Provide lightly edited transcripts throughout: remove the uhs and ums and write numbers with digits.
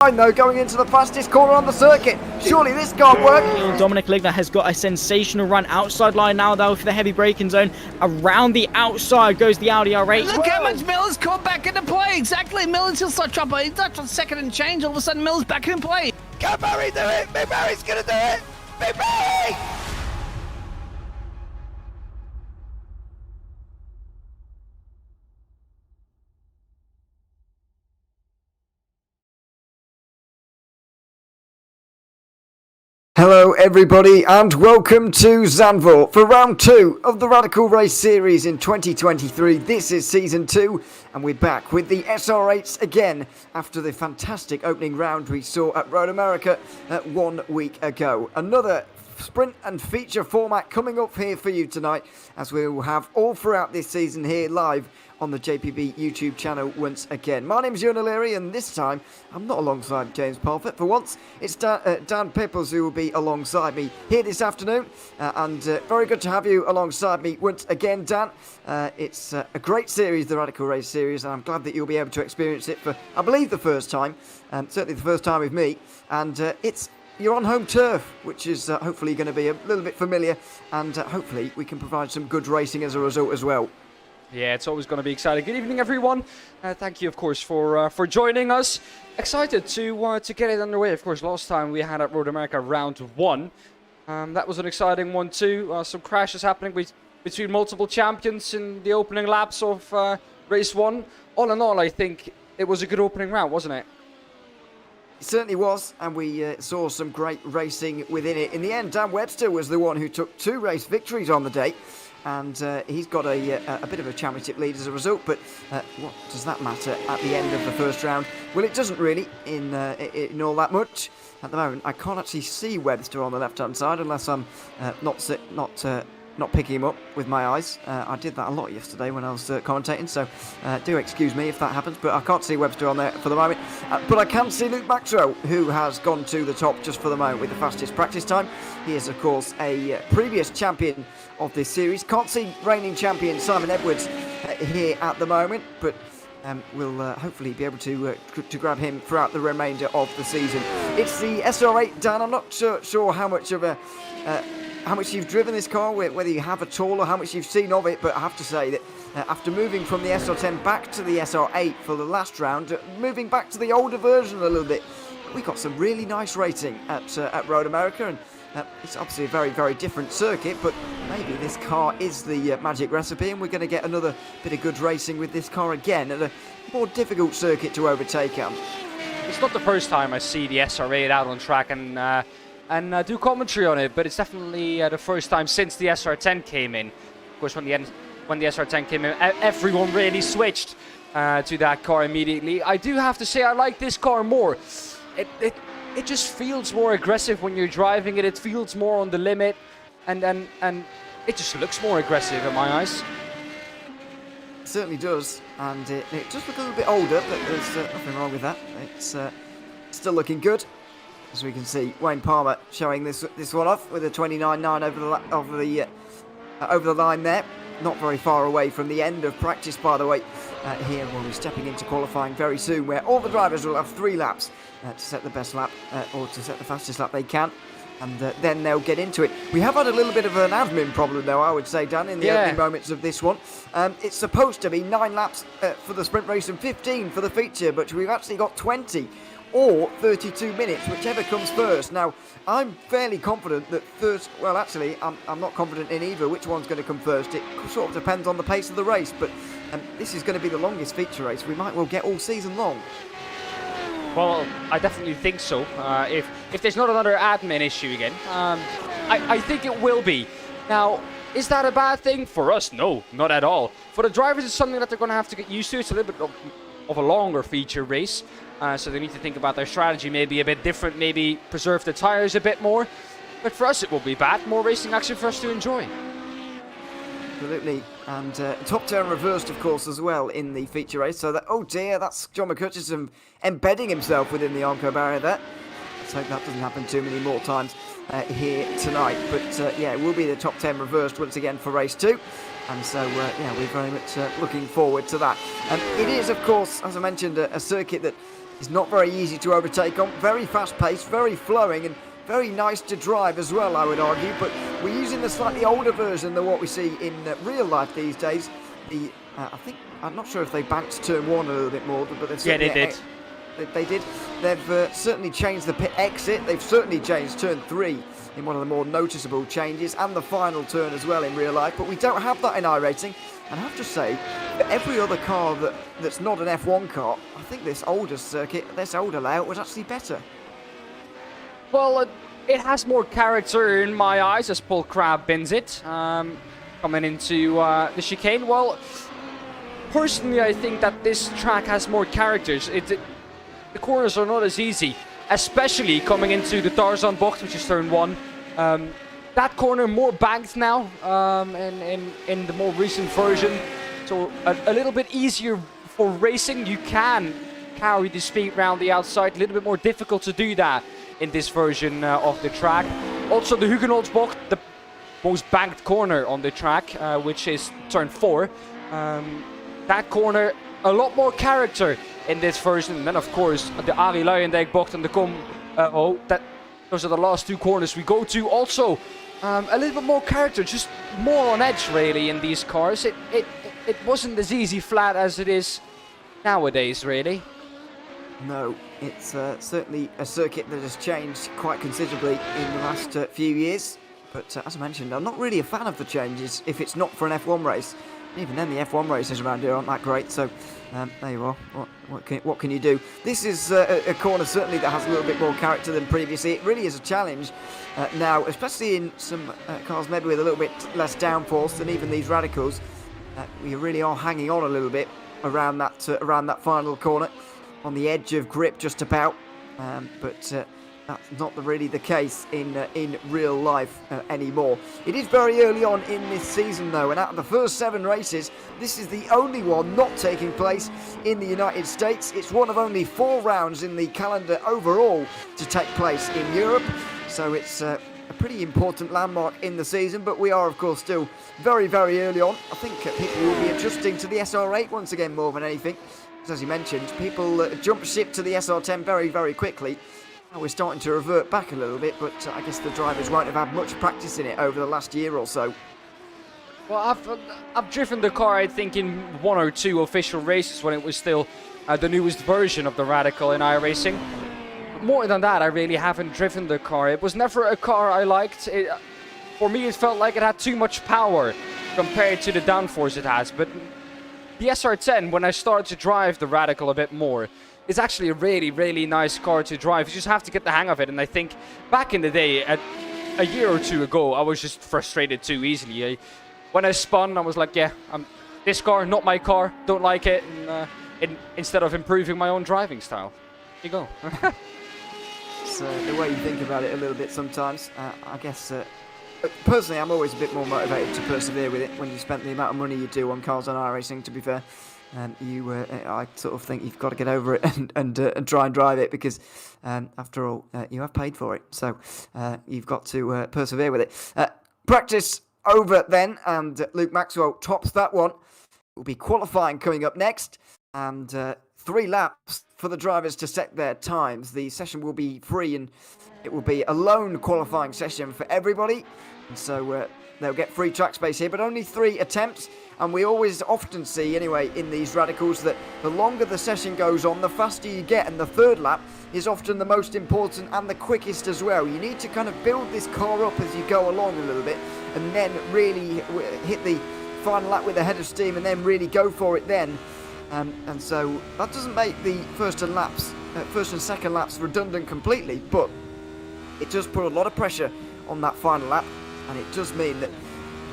Though going into the fastest corner on the circuit. Surely this can't work. Dominic Ligner has got a sensational run outside line now though for the heavy braking zone. Around the outside goes the Audi R8. Look how much Miller's caught back into play. Exactly, Miller's still start dropping. He's not on second and change. All of a sudden Miller's back in play. Can Barry do it? Big Barry's gonna do it. Big Barry! Hello everybody and welcome to Zandvoort for round 2 of the Radical Race Series in 2023. This is season 2 and we're back with the SR8s again after the fantastic opening round we saw at Road America 1 week ago. Another sprint and feature format coming up here for you tonight as we will have all throughout this season here live on the JPB YouTube channel once again. My name's Ewan O'Leary and this time I'm not alongside James Parfitt. For once it's Daan Pepels who will be alongside me here this afternoon and very good to have you alongside me once again, Dan. It's a great series, the Radical Race Series, and I'm glad that you'll be able to experience it for, I believe, the first time, certainly the first time with me, and you're on home turf, which is hopefully going to be a little bit familiar, and hopefully we can provide some good racing as a result as well. Yeah, it's always going to be exciting. Good evening, everyone. Thank you, of course, for joining us. Excited to get it underway. Of course, last time we had at Road America round 1. That was an exciting one too. Some crashes happening between multiple champions in the opening laps of race 1. All in all, I think it was a good opening round, wasn't it? It certainly was, and we saw some great racing within it. In the end, Dan Webster was the one who took 2 race victories on the day. And he's got a bit of a championship lead as a result, but what does that matter at the end of the first round? Well, it doesn't really in all that much. At the moment, I can't actually see Webster on the left-hand side unless I'm not picking him up with my eyes. I did that a lot yesterday when I was commentating, so do excuse me if that happens, but I can't see Webster on there for the moment. But I can see Luke Maxwell, who has gone to the top just for the moment with the fastest practice time. He is, of course, a previous champion of this series. Can't see reigning champion Simon Edwards here at the moment, but we'll hopefully be able to grab him throughout the remainder of the season. It's the SR8, Dan. I'm not sure how much of how much you've driven this car, whether you have at all, or how much you've seen of it, but I have to say that after moving from the SR10 back to the SR8 for the last round, moving back to the older version a little bit, we got some really nice racing at Road America, and it's obviously a very, very different circuit, but maybe this car is the magic recipe, and we're going to get another bit of good racing with this car again at a more difficult circuit to overtake on. It's not the first time I see the SR8 out on track and do commentary on it, but it's definitely the first time since the SR10 came in. Of course, when the SR10 came in, everyone really switched to that car immediately. I do have to say I like this car more. It just feels more aggressive when you're driving it. It feels more on the limit, and it just looks more aggressive in my eyes. It certainly does, and it does look a little bit older, but there's nothing wrong with that. It's still looking good. As we can see, Wayne Palmer showing this one off with a 29.9 over the line there. Not very far away from the end of practice, by the way. Here we'll be stepping into qualifying very soon, where all the drivers will have 3 laps to set the best lap or to set the fastest lap they can, and then they'll get into it. We have had a little bit of an admin problem, though, I would say, Dan, in the opening moments of this one. It's supposed to be 9 laps for the sprint race and 15 for the feature, but we've actually got 20. Or 32 minutes, whichever comes first. Now, I'm fairly confident that well, actually, I'm not confident in either which one's going to come first. It sort of depends on the pace of the race, but this is going to be the longest feature race we might well get all season long. Well, I definitely think so. If there's not another admin issue again, I think it will be. Now, is that a bad thing? For us, no, not at all. For the drivers, it's something that they're going to have to get used to. It's a little bit of a longer feature race. So they need to think about their strategy maybe a bit different, maybe preserve the tyres a bit more. But for us, it will be bad. More racing action for us to enjoy. Absolutely. And top turn reversed, of course, as well in the feature race. So that, oh dear, that's John McCutcheon embedding himself within the Armco barrier there. Let's hope that doesn't happen too many more times here tonight. But yeah, it will be the top 10 reversed once again for race 2. And so, yeah, we're very much looking forward to that. It is, of course, as I mentioned, a circuit that is not very easy to overtake on. Very fast-paced, very flowing, and very nice to drive as well, I would argue. But we're using the slightly older version than what we see in real life these days. I'm not sure if they banked turn 1 a little bit more, but they've Yeah, they did. They did. They've certainly changed the pit exit. They've certainly changed turn 3 in one of the more noticeable changes, and the final turn as well in real life. But we don't have that in iRacing. And I have to say, for every other car that's not an F1 car, I think this older circuit, this older layout was actually better. Well, it has more character in my eyes, as Paul Crabb bins it. Coming into the chicane. Well, personally, I think that this track has more characters. The corners are not as easy, especially coming into the Tarzan box, which is turn 1. That corner more banked now in the more recent version, so a little bit easier for racing. You can carry the speed around the outside, a little bit more difficult to do that in this version of the track. Also, the Huguenots box, the most banked corner on the track, which is turn 4. That corner, a lot more character in this version. And then, of course, the Arie Luijendijk bocht and the those are the last 2 corners we go to. Also, a little bit more character, just more on edge, really, in these cars. It wasn't as easy flat as it is nowadays, really. No, it's certainly a circuit that has changed quite considerably in the last few years. But as I mentioned, I'm not really a fan of the changes if it's not for an F1 race. Even then, the F1 races around here aren't that great, so there you are. What can you do? This is a corner certainly that has a little bit more character than previously. It really is a challenge now, especially in some cars maybe with a little bit less downforce than even these radicals. We really are hanging on a little bit around that final corner, on the edge of grip just about, but that's not really the case in real life anymore. It is very early on in this season though, and out of the first 7 races, this is the only one not taking place in the United States. It's one of only 4 rounds in the calendar overall to take place in Europe, so it's a pretty important landmark in the season, but we are of course still very, very early on. I think people will be adjusting to the SR8 once again more than anything. As you mentioned, people jump ship to the SR10 very, very quickly. Now we're starting to revert back a little bit, but I guess the drivers won't have had much practice in it over the last year or so. Well, I've driven the car, I think, in 1 or 2 official races when it was still the newest version of the Radical in iRacing. More than that, I really haven't driven the car. It was never a car I liked. For me, it felt like it had too much power compared to the downforce it has. But the SR10, when I started to drive the Radical a bit more, it's actually a really, really nice car to drive. You just have to get the hang of it. And I think back in the day, a year or 2 ago, I was just frustrated too easily. When I spun, I was like, yeah, this car, not my car, don't like it. And instead of improving my own driving style. Here you go. It's the way you think about it a little bit sometimes. I guess, personally, I'm always a bit more motivated to persevere with it when you spent the amount of money you do on cars on iRacing, to be fair. I sort of think you've got to get over it and try and drive it because, after all, you have paid for it. So you've got to persevere with it. Practice over then, and Luke Maxwell tops that one. It will be qualifying coming up next, and 3 laps for the drivers to set their times. The session will be free, and it will be a lone qualifying session for everybody. And so they'll get free track space here, but only 3 attempts. And we always often see, anyway, in these radicals that the longer the session goes on, the faster you get. And the 3rd lap is often the most important and the quickest as well. You need to kind of build this car up as you go along a little bit and then really hit the final lap with a head of steam and then really go for it then. And so that doesn't make the first and second laps redundant completely, but it does put a lot of pressure on that final lap, and it does mean that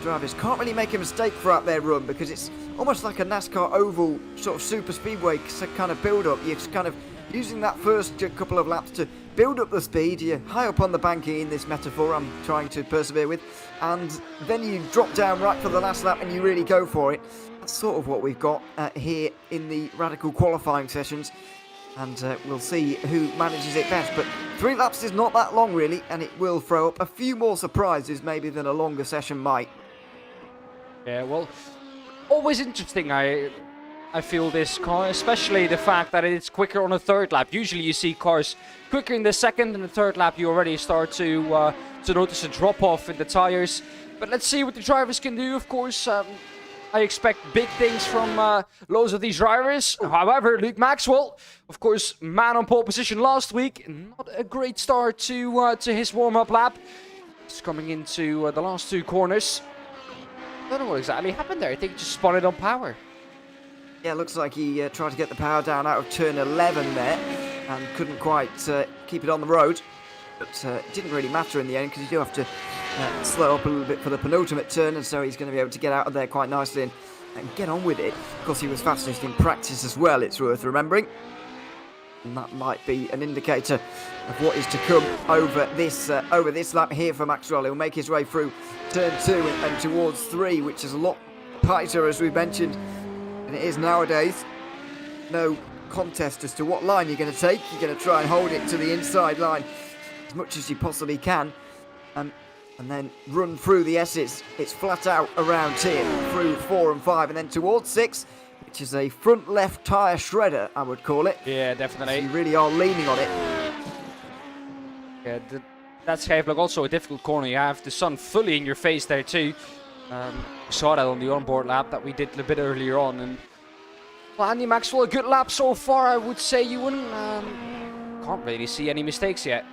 drivers can't really make a mistake throughout their run because it's almost like a NASCAR oval sort of super speedway kind of build up. You're just kind of using that first couple of laps to build up the speed. You're high up on the banking in this metaphor I'm trying to persevere with, and then you drop down right for the last lap and you really go for it. That's sort of what we've got here in the Radical qualifying sessions, and we'll see who manages it best. But 3 laps is not that long really, and it will throw up a few more surprises maybe than a longer session might. Yeah, well, always interesting. I feel, this car, especially the fact that it's quicker on the third lap. Usually you see cars quicker in the second and the third lap. You already start to notice a drop off in the tires. But let's see what the drivers can do. Of course, I expect big things from loads of these drivers. However, Luke Maxwell, of course, man on pole position last week. Not a great start to his warm-up lap. He's coming into the last two corners. I don't know what exactly happened there. I think he just spun it on power. Yeah, looks like he tried to get the power down out of turn 11 there and couldn't quite keep it on the road. But it didn't really matter in the end because you do have to slow up a little bit for the penultimate turn, and so he's going to be able to get out of there quite nicely and get on with it. Of course, he was fastest in practice as well, it's worth remembering. And that might be an indicator of what is to come over this lap here for Maxwell. He'll make his way through turn 2 and towards 3, which is a lot tighter, as we mentioned, than it is nowadays. No contest as to what line you're going to take. You're going to try and hold it to the inside line as much as you possibly can, and then run through the S's. It's flat out around here, through 4 and 5, and then towards 6, which is a front left tyre shredder, I would call it. Yeah, definitely. So you really are leaning on it. Yeah, that's kind of like also a difficult corner. You have the sun fully in your face there too. We saw that on the onboard lap that we did a bit earlier on. And well, Andy Maxwell, a good lap so far, I would say. You wouldn't can't really see any mistakes yet.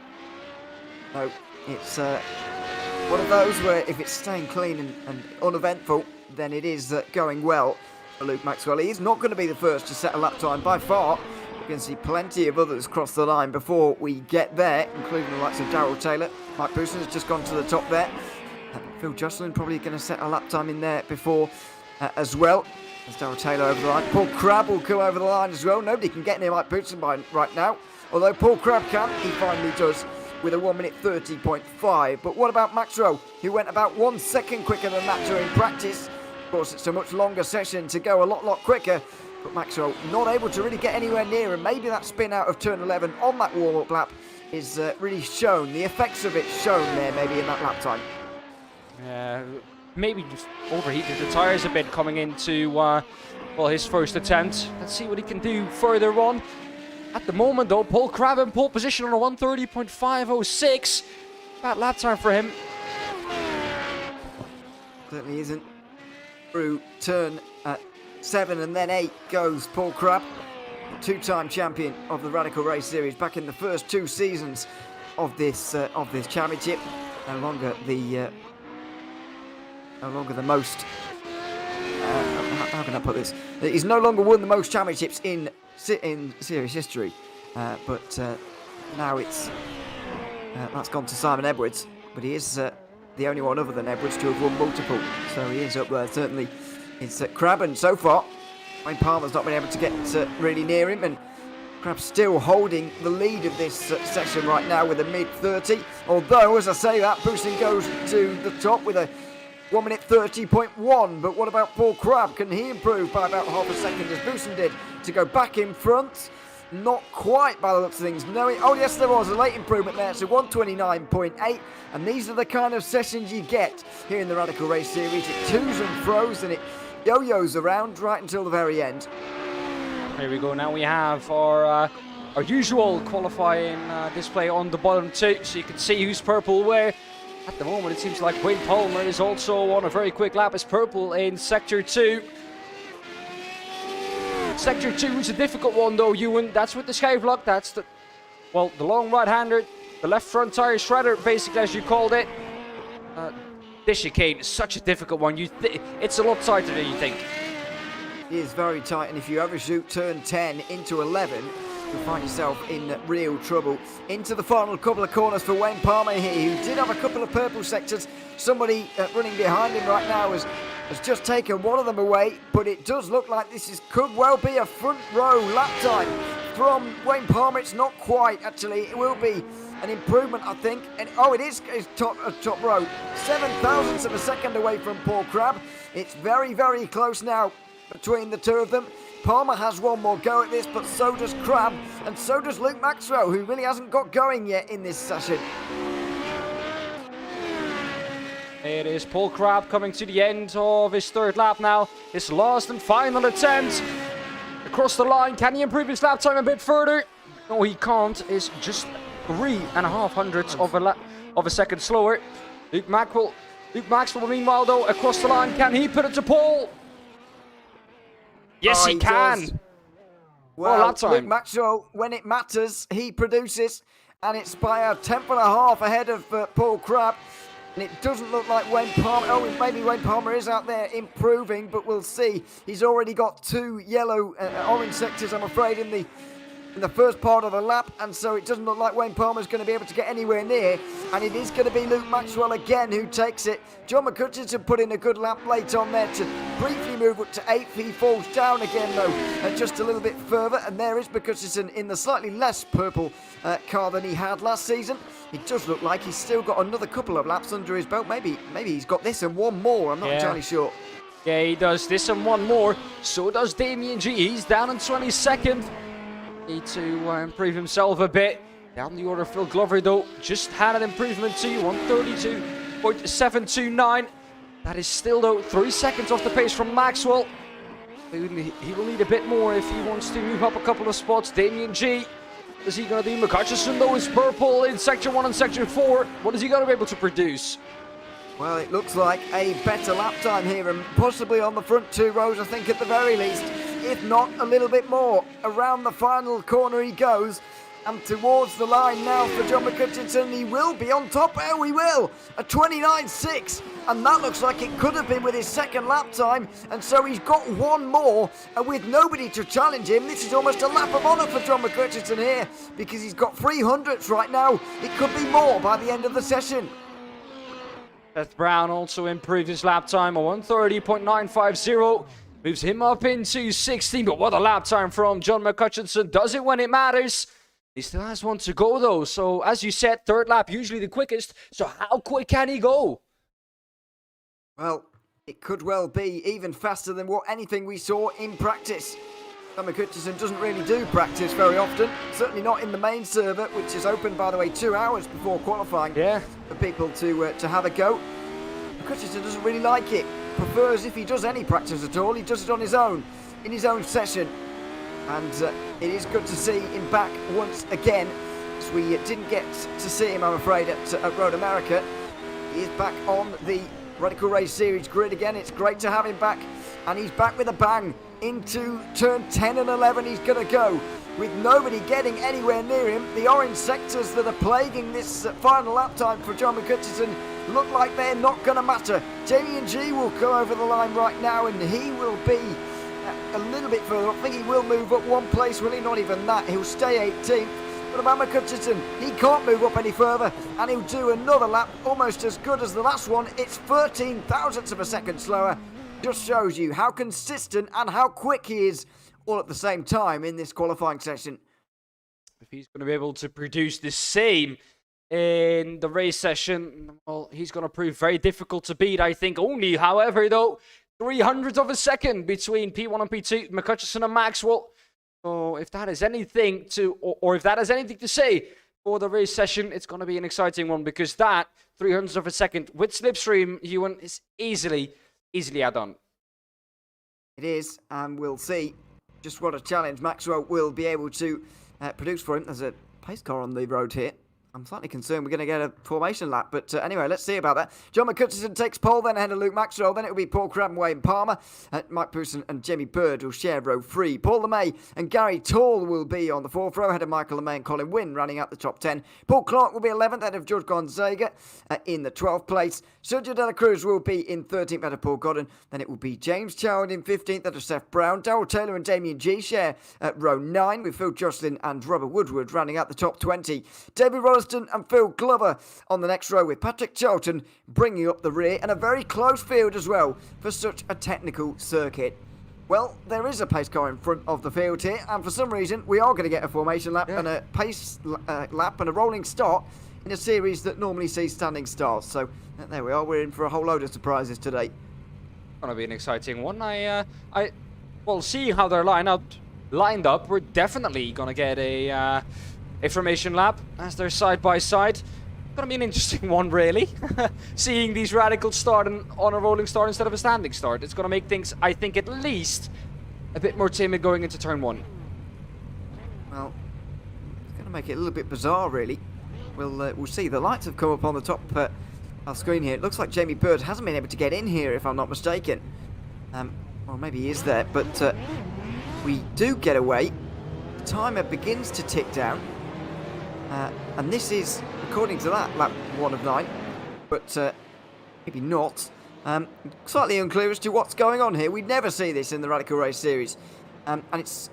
No, it's one of those where if it's staying clean and uneventful, then it is going well for Luke Maxwell. He is not going to be the first to set a lap time by far. You can see plenty of others cross the line before we get there, including the likes of Darrell Taylor. Mike Bousson has just gone to the top there. Phil Jocelyn probably going to set a lap time in there before as well. There's Darrell Taylor over the line. Paul Crabb will come over the line as well. Nobody can get near Mike Bousson right now. Although Paul Crabb can, he finally does, with a 1 minute 30.5. But what about Maxwell, who went about 1 second quicker than that during practice? Of course, it's a much longer session to go a lot quicker. But Maxwell not able to really get anywhere near, and maybe that spin out of turn 11 on that warm-up lap is really shown. The effects of it shown there maybe in that lap time. Maybe just overheated the tyres a bit coming into well, his first attempt. Let's see what he can do further on. At the moment though, Paul Crabb in pole position on a 1:30.506. Bad lap time for him. Certainly isn't. Through turn 7 and then 8 goes Paul Crabb, two-time champion of the Radical Race Series back in the first 2 seasons of this championship. No longer the most. How can I put this? He's no longer won the most championships in series history, but now it's that's gone to Simon Edwards. But he is the only one other than Edwards to have won multiple, so he is up there. Certainly, it's Crabb, and so far, Wayne Palmer's not been able to get really near him, and Crabb's still holding the lead of this session right now with a mid-30. Although, as I say that, Bousson goes to the top with a 1 minute 30.1. But what about Paul Crabb? Can he improve by about half a second as Bousson did to go back in front? Not quite by the looks of things. No, oh yes, there was a late improvement there. So 129.8, and these are the kind of sessions you get here in the Radical Race Series. It twos and fro's and it yo-yos around right until the very end. Here we go. Now we have our usual qualifying display on the bottom too, so you can see who's purple where. At the moment, it seems like Wayne Palmer is also on a very quick lap as purple in Sector 2. Sector 2 is a difficult one though, Ewan. That's with the skyblock. That's the long right-hander, the left front tire shredder, basically as you called it. This chicane is such a difficult one. It's a lot tighter than you think. It is very tight, and if you ever shoot turn 10 into 11, you'll find yourself in real trouble. Into the final couple of corners for Wayne Palmer here, who did have a couple of purple sectors. Somebody running behind him right now has just taken one of them away, but it does look like this could well be a front row lap time from Wayne Palmer. It's not quite, actually. It will be an improvement, I think. And it is top row. 0.07 of a second away from Paul Crabb. It's very, very close now between the two of them. Palmer has one more go at this, but so does Crabb, and so does Luke Maxwell, who really hasn't got going yet in this session. It is Paul Crabb coming to the end of his third lap now. His last and final attempt. across the line. Can he improve his lap time a bit further? No, he can't. It's just 3.5 hundredths of a second slower. Luke Maxwell, meanwhile, though, across the line. Can he put it to pole? Yes, he can. Does. Well, lap time. Luke Maxwell, when it matters, he produces, and it's by a tenth and a half ahead of Paul Crabb. And it doesn't look like Wayne Palmer. Oh, maybe Wayne Palmer is out there improving, but we'll see. He's already got 2 yellow, orange sectors, I'm afraid, in the first part of the lap, and so it doesn't look like Wayne Palmer's going to be able to get anywhere near, and it is going to be Luke Maxwell again who takes it. John McCutcheon put in a good lap late on there to briefly move up to 8th. He falls down again though, just a little bit further, and there is McCutcheon in the slightly less purple car than he had last season. It does look like he's still got another couple of laps under his belt. Maybe he's got this and one more, I'm not entirely sure. Yeah, he does this and one more. So does Damien G. He's down in 22nd. Need to improve himself a bit. Down the order, Phil Glover, though, just had an improvement to 132.729. That is still, though, 3 seconds off the pace from Maxwell. He will need a bit more if he wants to move up a couple of spots. Damien G. What is he going to do? McCutcheon, though, is purple in Section 1 and Section 4. What is he going to be able to produce? Well, it looks like a better lap time here, and possibly on the front 2 rows, I think, at the very least. If not, a little bit more. Around the final corner he goes, and towards the line now for John McCutcheon. He will be on top. Oh, he will. A 29.6. And that looks like it could have been with his second lap time. And so he's got one more. And with nobody to challenge him, this is almost a lap of honour for John McCutcheon here. Because he's got 300ths right now. It could be more by the end of the session. Seth Brown also improved his lap time, a 130.950. Moves him up into 16, but what a lap time from John McCutcheon. Does it when it matters. He still has one to go, though. So, as you said, third lap, usually the quickest. So, how quick can he go? Well, it could well be even faster than anything we saw in practice. John McCutcheon doesn't really do practice very often. Certainly not in the main server, which is open, by the way, 2 hours before qualifying for people to have a go. McCutcheon doesn't really like it. Prefers, if he does any practice at all, he does it on his own, in his own session. And it is good to see him back once again, as we didn't get to see him, I'm afraid, at Road America. He is back on the Radical Race Series grid again. It's great to have him back, and he's back with a bang. Into turn 10 and 11 he's going to go, with nobody getting anywhere near him. The orange sectors that are plaguing this final lap time for John McCutcheon look like they're not going to matter. Damien G will go over the line right now, and he will be a little bit further up. I think he will move up one place, will he? Not even that. He'll stay 18th. But about McCutcheon, he can't move up any further, and he'll do another lap almost as good as the last one. It's 13 thousandths of a second slower. Just shows you how consistent and how quick he is all at the same time in this qualifying session. If he's going to be able to produce the same in the race session, well, he's going to prove very difficult to beat, I think. Only, however, though, 300th of a second between P1 and P2, McCutcheon and Maxwell. So if that is anything to, or if that has anything to say for the race session, it's going to be an exciting one, because that 300th of a second with slipstream, Ewan, is easily outdone. It is, and we'll see just what a challenge Maxwell will be able to produce for him. There's a pace car on the road here. I'm slightly concerned we're going to get a formation lap, but anyway, let's see about that. John McCutcheon takes pole, then ahead of Luke Maxwell, then it'll be Paul Crabb and Wayne Palmer. Mike Poussin and Jamie Bird will share row 3. Paul LeMay and Gary Tall will be on the 4th row, ahead of Michael LeMay and Colin Wynn, running out the top 10. Paul Clark will be 11th, ahead of George Gonzaga in the 12th place. Sergio De La Cruz will be in 13th, ahead of Paul Godden. Then it will be James Chowan in 15th, ahead of Seth Brown. Darrell Taylor and Damien G share at row 9, with Phil Jocelyn and Robert Woodward running out the top 20. David Rolleston and Phil Glover on the next row, with Patrick Charlton bringing up the rear, and a very close field as well for such a technical circuit. Well, there is a pace car in front of the field here, and for some reason we are going to get a formation lap and a pace lap and a rolling start in a series that normally sees standing starts. So there we are, we're in for a whole load of surprises today. Gonna be an exciting one. Well, seeing how they're lined up, we're definitely gonna get a formation lap as they're side by side. Gonna be an interesting one, really. Seeing these radicals start on a rolling start instead of a standing start. It's gonna make things, I think, at least a bit more timid going into turn 1. Well, it's going to make it a little bit bizarre, really. We'll see. The lights have come up on the top our screen here. It looks like Jamie Bird hasn't been able to get in here, if I'm not mistaken. Or maybe he is there, but we do get away. The timer begins to tick down. And this is, according to that, lap 1 of 9. But maybe not. Slightly unclear as to what's going on here. We never see this in the Radical Race series. And it's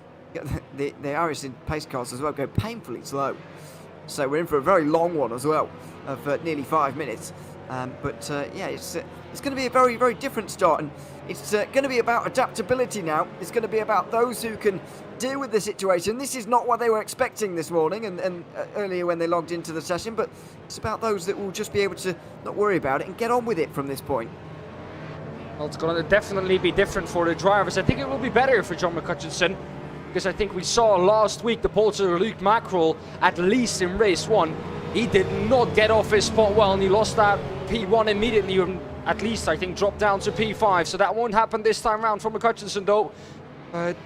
the Irish in pace cars as well go painfully slow. So we're in for a very long one as well, of nearly 5 minutes. Yeah, it's going to be a very, very different start, and it's going to be about adaptability now. It's going to be about those who can deal with the situation. This is not what they were expecting this morning and earlier when they logged into the session, but it's about those that will just be able to not worry about it and get on with it from this point. Well, it's going to definitely be different for the drivers. I think it will be better for John McCutcheon, because I think we saw last week the pole to Luke Mackerel, at least in race 1. He did not get off his spot well, and he lost that P1 immediately, and at least I think dropped down to P5. So that won't happen this time round for McCutcheon, though.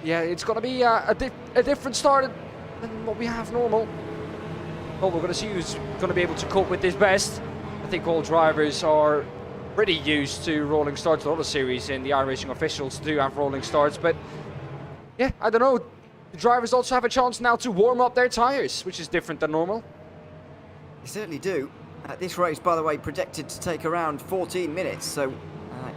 Yeah, it's going to be a different start than what we have normal. Well, we're going to see who's going to be able to cope with this best. I think all drivers are pretty used to rolling starts. A lot of series in the iRacing officials do have rolling starts, but yeah, I don't know. The drivers also have a chance now to warm up their tyres, which is different than normal. They certainly do. This race, by the way, projected to take around 14 minutes, so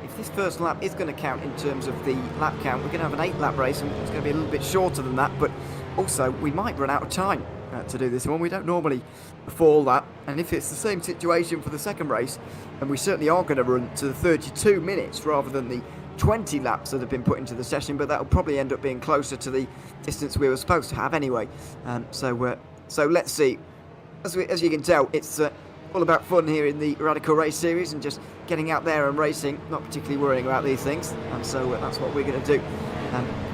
if this first lap is going to count in terms of the lap count, we're going to have an 8-lap race, and it's going to be a little bit shorter than that, but also we might run out of time to do this one. We don't normally fall that, and if it's the same situation for the second race, then we certainly are going to run to the 32 minutes rather than the 20 laps that have been put into the session, but that'll probably end up being closer to the distance we were supposed to have anyway. So let's see. As you can tell, it's all about fun here in the Radical Race series and just getting out there and racing, not particularly worrying about these things. And so that's what we're going to do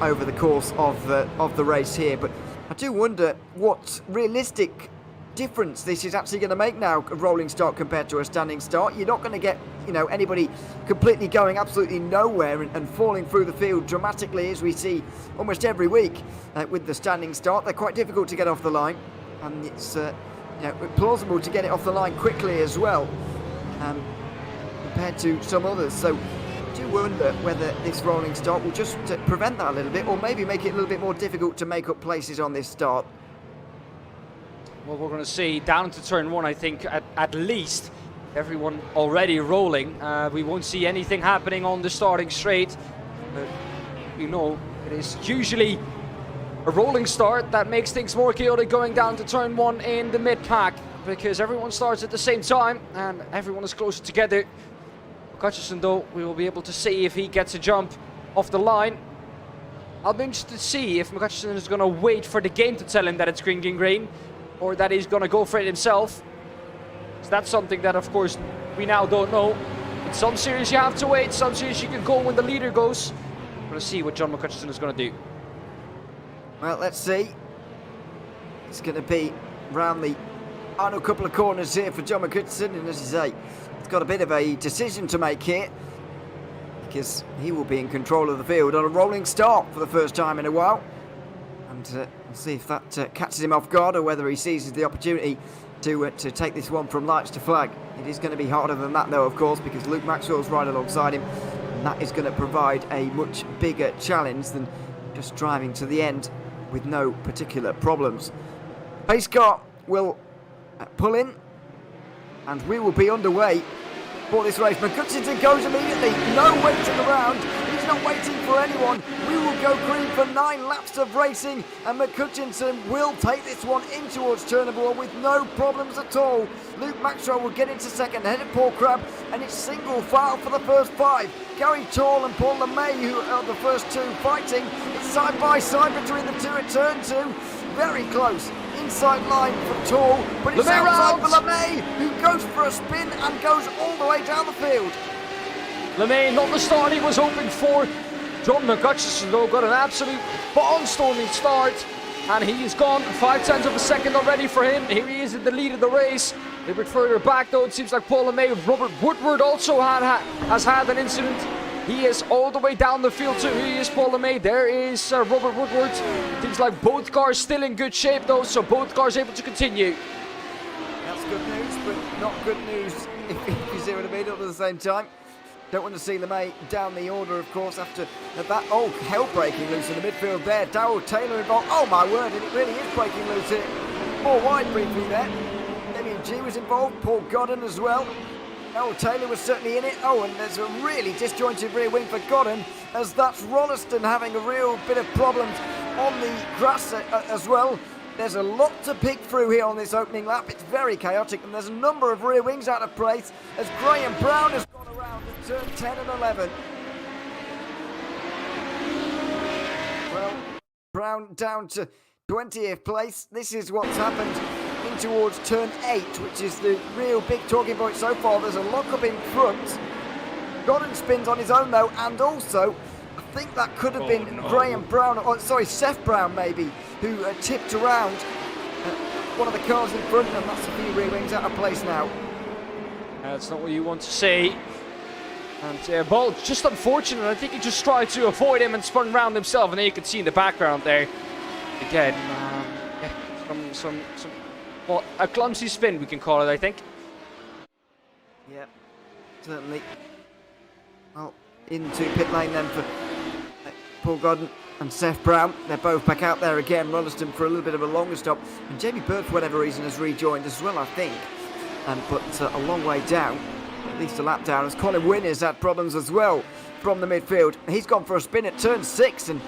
over the course of the race here. But I do wonder what realistic difference this is actually going to make now, a rolling start compared to a standing start. You're not going to get, anybody completely going absolutely nowhere and falling through the field dramatically, as we see almost every week with the standing start. They're quite difficult to get off the line, and it's plausible to get it off the line quickly as well, compared to some others. So I do wonder whether this rolling start will just prevent that a little bit, or maybe make it a little bit more difficult to make up places on this start. Well, we're going to see down to turn 1, I think, at least everyone already rolling. We won't see anything happening on the starting straight. But, it is usually a rolling start that makes things more chaotic going down to turn 1 in the mid-pack, because everyone starts at the same time and everyone is closer together. McCutcheon, though, we will be able to see if he gets a jump off the line. I'll be interested to see if McCutcheon is going to wait for the game to tell him that it's green, green, green, or that he's going to go for it himself. So that's something that, of course, we now don't know. In some series you have to wait, some series you can go when the leader goes. We're going to see what John McCutcheon is going to do. Well, let's see. It's going to be round the final couple of corners here for John McCutcheon, and as you say, he's got a bit of a decision to make here, because he will be in control of the field on a rolling start for the first time in a while. And we'll see if that catches him off guard, or whether he seizes the opportunity to take this one from lights to flag. It is going to be harder than that, though, of course, because Luke Maxwell's right alongside him, and that is going to provide a much bigger challenge than just driving to the end with no particular problems. Pace car will pull in, and we will be underway for this race. McCutcheon goes immediately, no waiting around. He's not waiting for anyone. We will go green for 9 laps of racing, and McCutcheon will take this one in towards turn number 1 with no problems at all. Luke Maxwell will get into second ahead of Paul Crabb, and it's single file for the first 5. Gary Tall and Paul LeMay, who are the first 2 fighting. It's side by side between the 2 at turn 2. Very close. Inside line for Tall, but it's LeMay outside round for LeMay, who goes for a spin and goes all the way down the field. LeMay, not the start he was hoping for. John McCutcheon, though, got an absolute barnstorming start, and he is gone 0.5 of a second already for him. Here he is in the lead of the race. A little bit further back, though, it seems like Paul LeMay. Robert Woodward also has had an incident. He is all the way down the field too. Here is Paul LeMay. There is Robert Woodward. Seems like both cars still in good shape though, so both cars able to continue. That's good news, but not good news if you see what I mean, all at the same time. Don't want to see LeMay down the order, of course, after that. Oh, hell breaking loose in the midfield there. Darrell Taylor involved. Oh, my word, and it really is breaking loose here. More wide briefly there. Damien G was involved. Paul Godden as well. Oh, Taylor was certainly in it. Oh, and there's a really disjointed rear wing for Godden, as that's Rolleston having a real bit of problems on the grass as well. There's a lot to pick through here on this opening lap. It's very chaotic, and there's a number of rear wings out of place as Graham Brown has gone around at turn 10 and 11. Well, Brown down to 20th place. This is what's happened in towards turn 8, which is the real big talking point so far. There's a lock-up in front. Godden spins on his own, though, and also I think that could have been Graham Brown, or sorry, Seth Brown maybe, who tipped around one of the cars in front, and that's a few rear wings out of place now. That's not what you want to see. And Bolt, just unfortunate. I think he just tried to avoid him and spun around himself, and then you can see in the background there again well, a clumsy spin we can call it, I think. Yeah, certainly. Well, into pit lane then for Paul Godden and Seth Brown. They're both back out there again. Rolleston for a little bit of a longer stop. And Jamie Bird, for whatever reason, has rejoined as well, I think. But a long way down, at least a lap down, as Colin Wynn has had problems as well from the midfield. He's gone for a spin at turn 6, and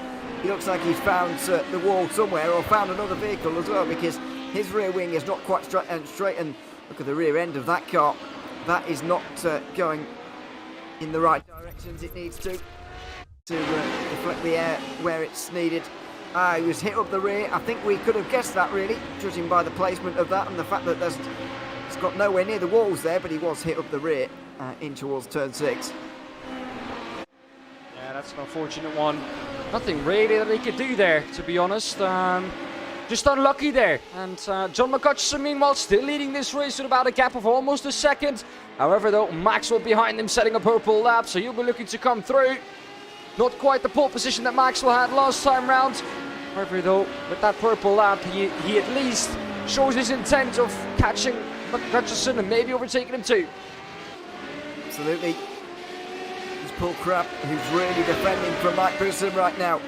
he looks like he's found the wall somewhere, or found another vehicle as well, because his rear wing is not quite straight. And look at the rear end of that car. That is not going in the right directions it needs to deflect the air where it's needed. He was hit up the rear. I think we could have guessed that, really, judging by the placement of that and the fact that it's got nowhere near the walls there, but he was hit up the rear in towards turn 6. Yeah, that's an unfortunate one. Nothing really that he could do there, to be honest. Just unlucky there. And John McCutcheon, meanwhile, still leading this race with about a gap of almost a second. However, though, Maxwell behind him setting a purple lap, so he'll be looking to come through. Not quite the pole position that Maxwell had last time round. However, though, with that purple lap, he at least shows his intent of catching McCutcheon and maybe overtaking him too. Absolutely. It's Paul Crabb who's really defending from Mike Pearson right now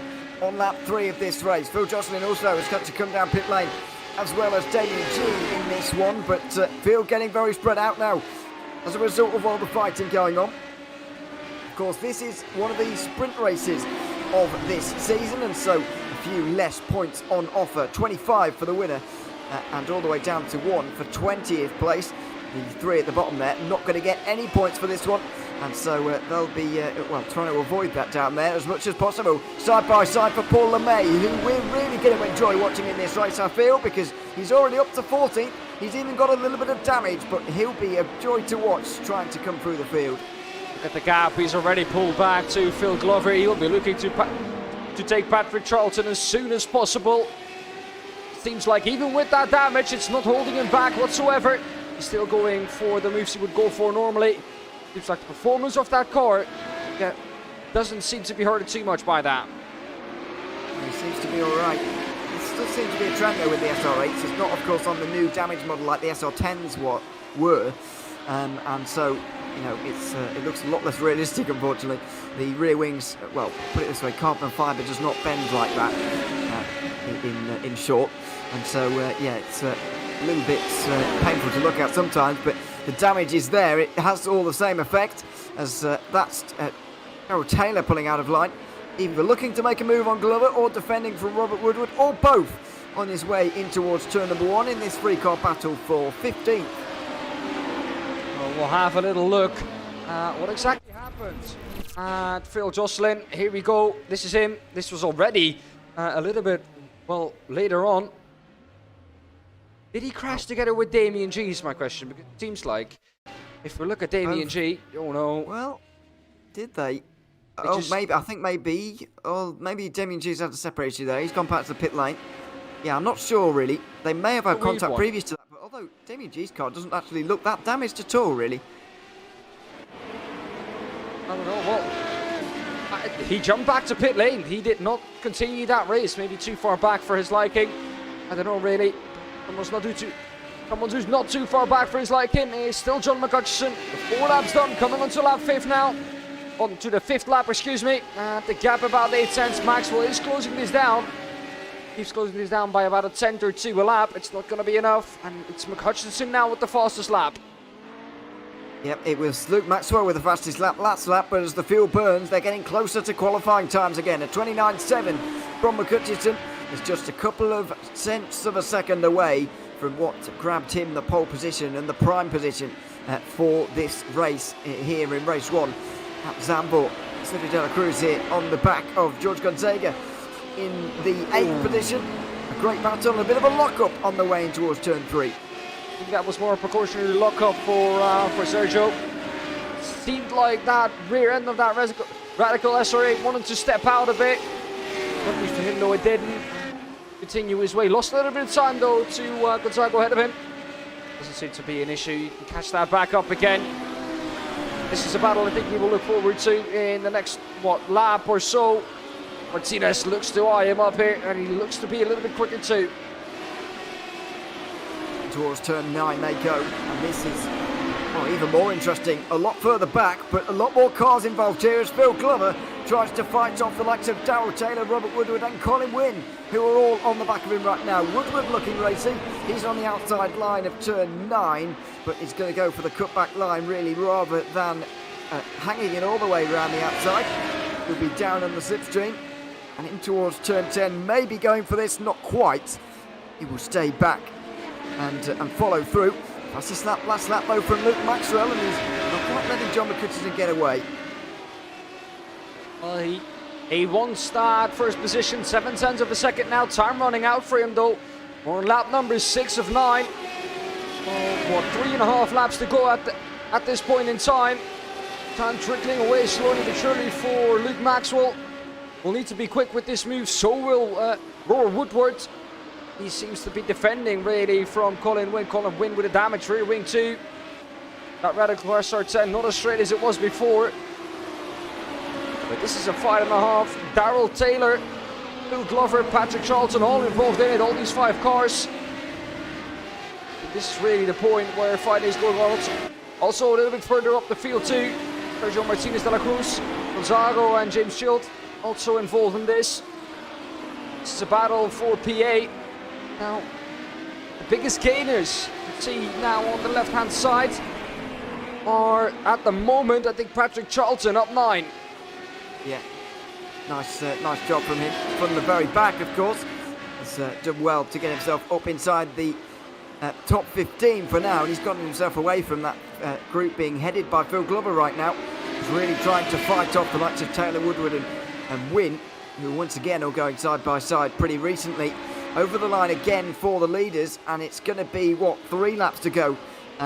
on lap 3 of this race. Phil Jocelyn also has got to come down pit lane, as well as Damien G in this one, but Phil getting very spread out now as a result of all the fighting going on. Of course, this is one of the sprint races of this season, and so a few less points on offer. 25 for the winner, and all the way down to 1 for 20th place. The 3 at the bottom there not going to get any points for this one, and so they'll be trying to avoid that down there as much as possible. Side by side for Paul LeMay, who we're really going to enjoy watching in this race, I feel, because he's already up to 14th. He's even got a little bit of damage, but he'll be a joy to watch trying to come through the field. Look at the gap. He's already pulled back to Phil Glover. He'll be looking to take Patrick Charlton as soon as possible. Seems like even with that damage, it's not holding him back whatsoever. He's still going for the moves he would go for normally. Seems like the performance of that car doesn't seem to be hurted too much by that. He seems to be alright. There still seems to be a trend though with the SR8s. It's not, of course, on the new damage model like the SR10s were. And so, you know, it looks a lot less realistic, unfortunately. The rear wings, well, put it this way, carbon fibre does not bend like that in short. And so, it's a little bit painful to look at sometimes, but the damage is there. It has all the same effect as that's Darrell Taylor pulling out of line, either looking to make a move on Glover or defending from Robert Woodward, or both on his way in towards turn number 1 in this 3-car battle for 15th. Well, we'll have a little look at what exactly happened. Phil Jocelyn, here we go. This is him. This was already a little bit, well, later on. Did he crash together with Damien G is my question, because it seems like, if we look at Damien G, oh no. Well, did they? Maybe. I think maybe. Oh, maybe Damien G's had to separate you there. He's gone back to the pit lane. Yeah, I'm not sure really. They may have had contact previous to that, but although Damien G's car doesn't actually look that damaged at all, really. I don't know. Well, He jumped back to pit lane. He did not continue that race. Maybe too far back for his liking. I don't know really. Someone who's not too far back for his liking is still John McCutcheon. 4 laps done, coming onto lap 5 now. On to the 5th lap, excuse me. The gap about 8 cents. Maxwell is closing this down. Keeps closing this down by about a tenth or two a lap. It's not going to be enough. And it's McCutcheon now with the fastest lap. Yep, it was Luke Maxwell with the fastest lap last lap, but as the fuel burns, they're getting closer to qualifying times again. A 29.7 from McCutcheon is just a couple of tenths of a second away from what grabbed him the pole position and the prime position for this race here in race 1 at Zandvoort. Silvio De La Cruz here on the back of George Gonzaga in the 8th position. A great battle, a bit of a lock-up on the way in towards turn 3. I think that was more a precautionary lock-up for Sergio. Seemed like that rear end of that Radical SR8 wanted to step out a bit. Luckily for him, though, it didn't. Continue his way. Lost a little bit of time, though, to Gonzaga ahead of him. Doesn't seem to be an issue. You can catch that back up again. This is a battle I think we will look forward to in the next, lap or so. Martinez looks to eye him up here, and he looks to be a little bit quicker too. Towards turn 9 they go, and this is even more interesting. A lot further back, but a lot more cars involved here as Phil Glover tries to fight off the likes of Darrell Taylor, Robert Woodward and Colin Wynn, who are all on the back of him right now. Woodward looking racy. He's on the outside line of turn 9, but he's going to go for the cutback line really rather than hanging it all the way around the outside. He'll be down on the slipstream and in towards turn 10, maybe going for this, not quite. He will stay back and follow through. Fastest lap, last lap though from Luke Maxwell, and he's not quite letting John McCutcheon get away. Well, he wants that first position, 7 tenths of a second now. Time running out for him though. We're on lap number 6 of 9. 3.5 laps to go at this point in time. Time trickling away slowly but surely for Luke Maxwell. Will need to be quick with this move, so will Robert Woodward. He seems to be defending really from Colin Wynn. Colin Wynn with a damaged rear wing too. That Radical SR10 not as straight as it was before. But this is a 5.5. Darrell Taylor, Phil Glover, Patrick Charlton all involved in it, all these 5 cars. This is really the point where fighting is going on. Also a little bit further up the field too. Sergio Martinez De La Cruz, Gonzago and James Shield also involved in this. This is a battle for PA. Now, the biggest gainers you see now on the left-hand side are, at the moment, I think Patrick Charlton up 9. Yeah, nice job from him. From the very back, of course. He's done well to get himself up inside the top 15 for now, and he's gotten himself away from that group being headed by Phil Glover right now. He's really trying to fight off the likes of Taylor, Woodward and Wynn, who once again are going side by side pretty recently. Over the line again for the leaders, and it's going to be 3 laps to go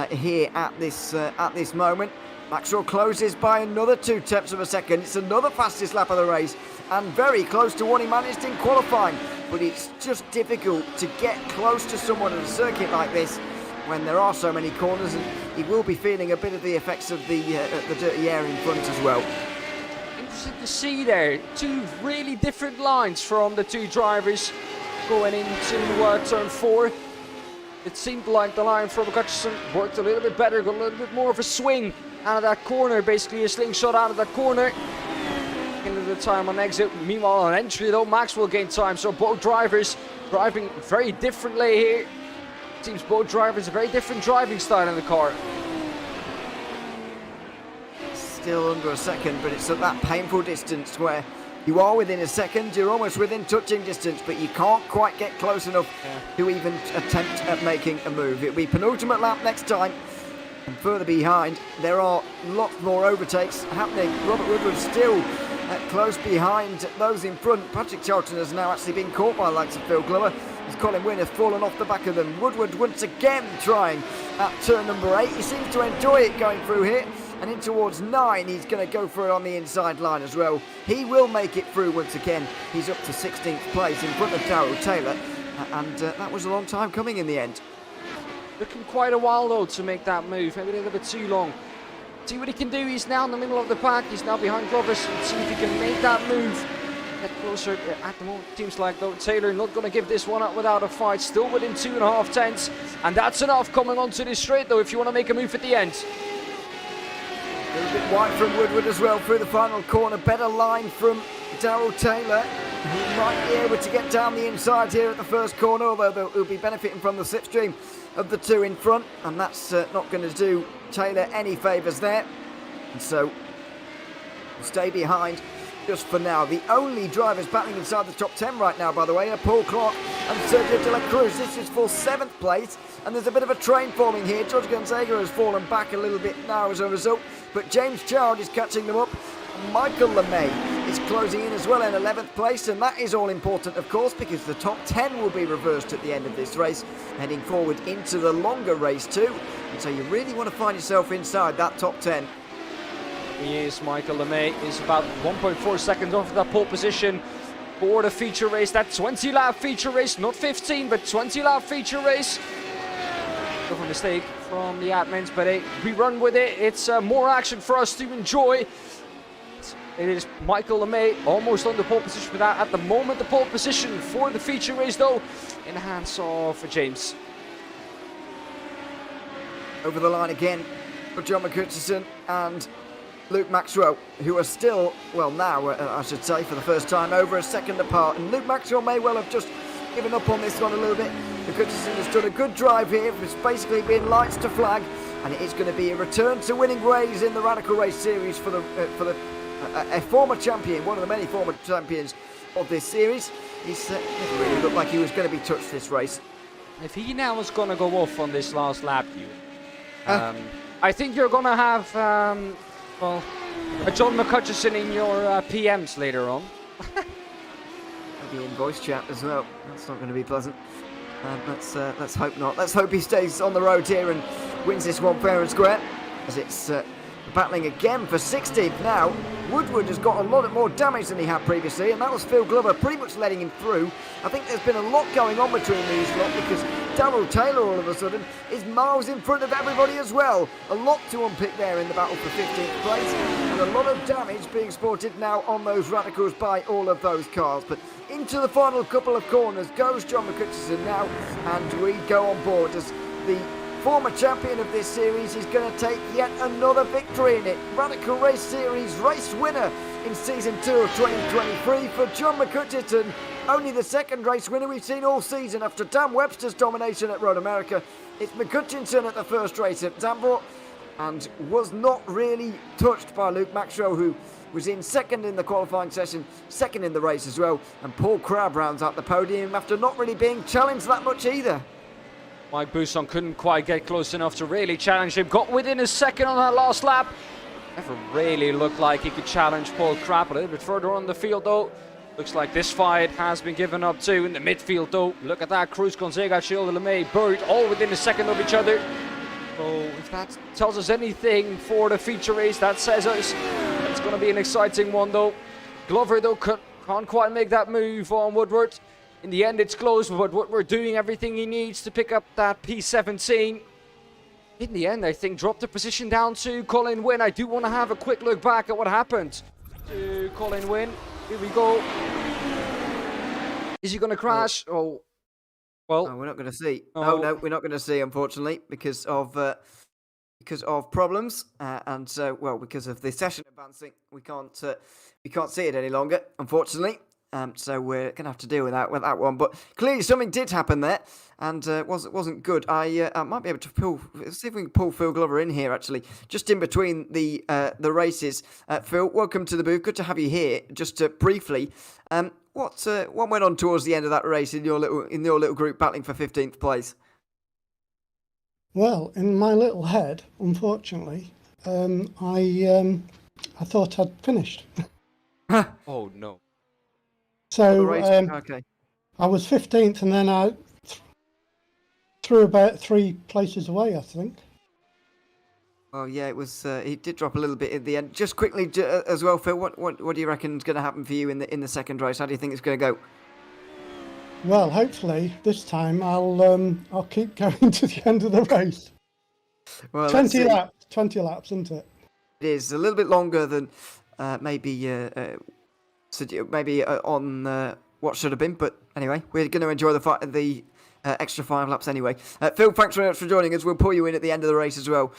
here at this moment. Maxwell closes by another 2 tenths of a second. It's another fastest lap of the race, and very close to what he managed in qualifying. But it's just difficult to get close to someone at a circuit like this when there are so many corners, and he will be feeling a bit of the effects of the dirty air in front as well. Interesting to see there, 2 really different lines from the 2 drivers going into turn 4. It seemed like the line from McCutcheon worked a little bit better, got a little bit more of a swing out of that corner, basically a slingshot out of that corner. Into the time on exit. Meanwhile on entry though, Maxwell gained time, so both drivers driving very differently here. Seems both drivers a very different driving style in the car. Still under a second, but it's at that painful distance where you are within a second, you're almost within touching distance, but you can't quite get close enough to even attempt at making a move. It'll be penultimate lap next time. And further behind, there are lots more overtakes happening. Robert Woodward still close behind those in front. Patrick Charlton has now actually been caught by the likes of Phil Glover, as Colin Wynn has fallen off the back of them. Woodward once again trying at turn number 8. He seems to enjoy it going through here. And in towards 9, he's going to go for it on the inside line as well. He will make it through once again. He's up to 16th place in front of Darrell Taylor. And that was a long time coming in the end. Looking quite a while though to make that move, maybe a little bit too long. See what he can do. He's now in the middle of the pack. He's now behind Glovers. Let's see if he can make that move. Get closer. At the moment, seems like though Taylor not going to give this one up without a fight. Still within 2.5 tenths. And that's enough coming onto this straight though if you want to make a move at the end. A little bit wide from Woodward as well through the final corner. Better line from Daryl Taylor. He might be able to get down the inside here at the first corner, although he'll be benefiting from the slipstream of the two in front, and that's not going to do Taylor any favours there. And so we'll stay behind just for now. The only drivers battling inside the top 10 right now, by the way, are Paul Clark and Sergio de la Cruz. This is for 7th place, and there's a bit of a train forming here. George Gonzaga has fallen back a little bit now as a result, but James Child is catching them up. Michael LeMay is closing in as well in 11th place, and that is all important, of course, because the top 10 will be reversed at the end of this race, heading forward into the longer race too. And so you really want to find yourself inside that top 10. He is. Michael LeMay is about 1.4 seconds off of that pole position for the feature race. That 20-lap feature race, not 15, but 20-lap feature race. Go for a mistake from the admins, but hey, we run with it. It's more action for us to enjoy. It is Michael LeMay almost on the pole position for that. At the moment, the pole position for the feature race, though, in the hands of James. Over the line again for John McCutcheon and Luke Maxwell, who are still, well now, I should say, for the first time, over a second apart. And Luke Maxwell may well have just given up on this one a little bit. McCutcheon has done a good drive here. It's basically been lights to flag, and it is going to be a return to winning ways in the Radical Race Series for a former champion, one of the many former champions of this series. He's never really looked like he was going to be touched this race. If he now is going to go off on this last lap, I think you're going to have, well, a John McCutcheon in your PMs later on. Maybe in voice chat as well. That's not going to be pleasant. Let's hope not. Let's hope he stays on the road here and wins this one fair and square, as it's battling again for 16th now. Woodward has got a lot more damage than he had previously, and that was Phil Glover pretty much letting him through. I think there's been a lot going on between these lot, because Daryl Taylor all of a sudden is miles in front of everybody as well. A lot to unpick there in the battle for 15th place, and a lot of damage being sported now on those Radicals by all of those cars. But into the final couple of corners goes John McCutcheon now, and we go on board as the former champion of this series is going to take yet another victory in it. Radical Race Series race winner in Season 2 of 2023 for John McCutcheon. Only the second race winner we've seen all season after Dan Webster's domination at Road America. It's McCutcheon at the first race at Zandvoort, and was not really touched by Luke Maxwell, who was in second in the qualifying session, second in the race as well. And Paul Crabb rounds out the podium after not really being challenged that much either. Mike Busson couldn't quite get close enough to really challenge him. Got within a second on that last lap. Never really looked like he could challenge Paul Crabb. A little bit further on the field though. Looks like this fight has been given up too. In the midfield though, look at that. Cruz, Gonzaga, Shield, and LeMay buried all within a second of each other. So if that tells us anything for the feature race, that says us it's going to be an exciting one though. Glover though can't quite make that move on Woodward. In the end, it's close, but Woodward doing everything he needs to pick up that P17. In the end, I think dropped the position down to Colin Wynn. I do want to have a quick look back at what happened to Colin Wynn. Here we go. Is he going to crash? Oh, well. No, we're not going to see. Oh, no, we're not going to see, unfortunately, because of problems, and so, well, because of the session advancing, we can't see it any longer, unfortunately. So we're going to have to deal with that one. But clearly something did happen there, and wasn't good. I might be able to see if we can pull Phil Glover in here, actually, just in between the races. Phil, welcome to the booth. Good to have you here. Just briefly, what went on towards the end of that race in your little group battling for 15th place? Well, in my little head, unfortunately, I thought I'd finished. Oh no. So Okay. I was 15th, and then I threw about 3 places away, I think. Well, yeah, it was. He did drop a little bit at the end. Just quickly as well, Phil. What do you reckon is going to happen for you in the second race? How do you think it's going to go? Well, hopefully this time I'll keep going to the end of the race. Well, 20 laps, isn't it? it is a little bit longer than maybe on what should have been. But anyway, we're going to enjoy the extra 5 laps anyway. Phil, thanks very much for joining us. We'll pull you in at the end of the race as well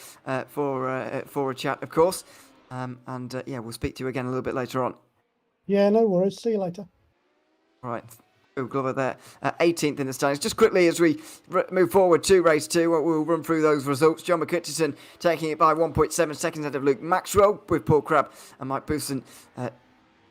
for a chat, of course. Yeah, we'll speak to you again a little bit later on. Yeah, no worries. See you later. Right. Phil Glover there, 18th in the standings. Just quickly as we move forward to race 2, we'll run through those results. John McCutcheon taking it by 1.7 seconds ahead of Luke Maxwell, with Paul Crabb and Mike Bousson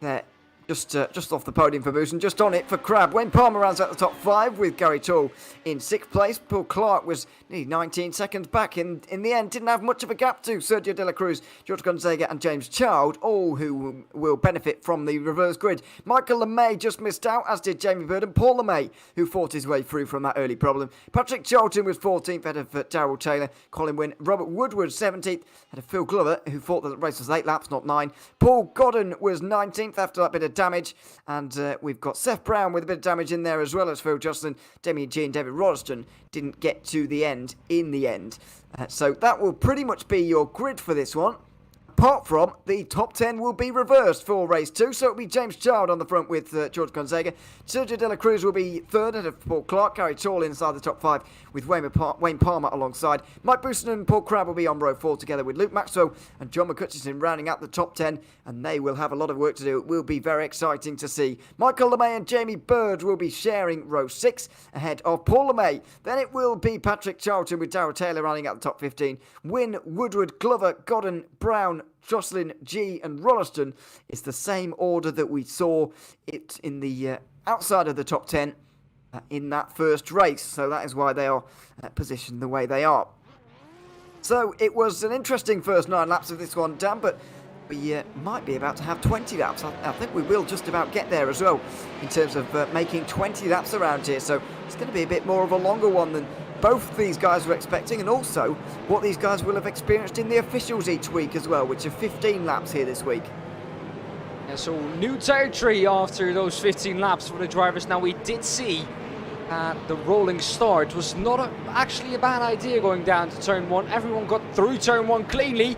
there. Just off the podium for Bousson, just on it for Crabb. Wayne Palmer rounds out the top 5 with Gary Tall in 6th place. Paul Clark was nearly 19 seconds back. In the end, didn't have much of a gap to Sergio De La Cruz, George Gonzaga and James Child, all who will benefit from the reverse grid. Michael LeMay just missed out, as did Jamie Bird and Paul LeMay, who fought his way through from that early problem. Patrick Charlton was 14th ahead of Darrell Taylor. Colin Wynn, Robert Woodward 17th ahead of Phil Glover, who thought that the race was 8 laps, not 9. Paul Godden was 19th after that bit of damage, and we've got Seth Brown with a bit of damage in there, as well as Phil Jocelyn. Damien G and David Rolleston didn't get to the end in the end. So that will pretty much be your grid for this one. Apart from, the top 10 will be reversed for race 2, so it'll be James Child on the front with George Gonzaga. Sergio De La Cruz will be 3rd ahead of Paul Clark. Gary Tall inside the top 5 with Wayne Palmer alongside. Mike Bousson and Paul Crabb will be on row 4 together with Luke Maxwell and John McCutcheon rounding out the top 10, and they will have a lot of work to do. It will be very exciting to see. Michael LeMay and Jamie Bird will be sharing row 6 ahead of Paul LeMay. Then it will be Patrick Charlton with Darrell Taylor rounding out the top 15. Wynn, Woodward, Glover, Godden, Brown, Jocelyn, G and Rolleston is the same order that we saw it in the outside of the top 10 in that first race. So that is why they are positioned the way they are. So it was an interesting first 9 laps of this one, Dan, but we might be about to have 20 laps. I think we will just about get there as well in terms of making 20 laps around here. So it's going to be a bit more of a longer one than both these guys were expecting, and also what these guys will have experienced in the officials each week as well, which are 15 laps here this week. Yeah, so new territory after those 15 laps for the drivers. Now, we did see the rolling start was not actually a bad idea going down to turn 1. Everyone got through turn 1 cleanly.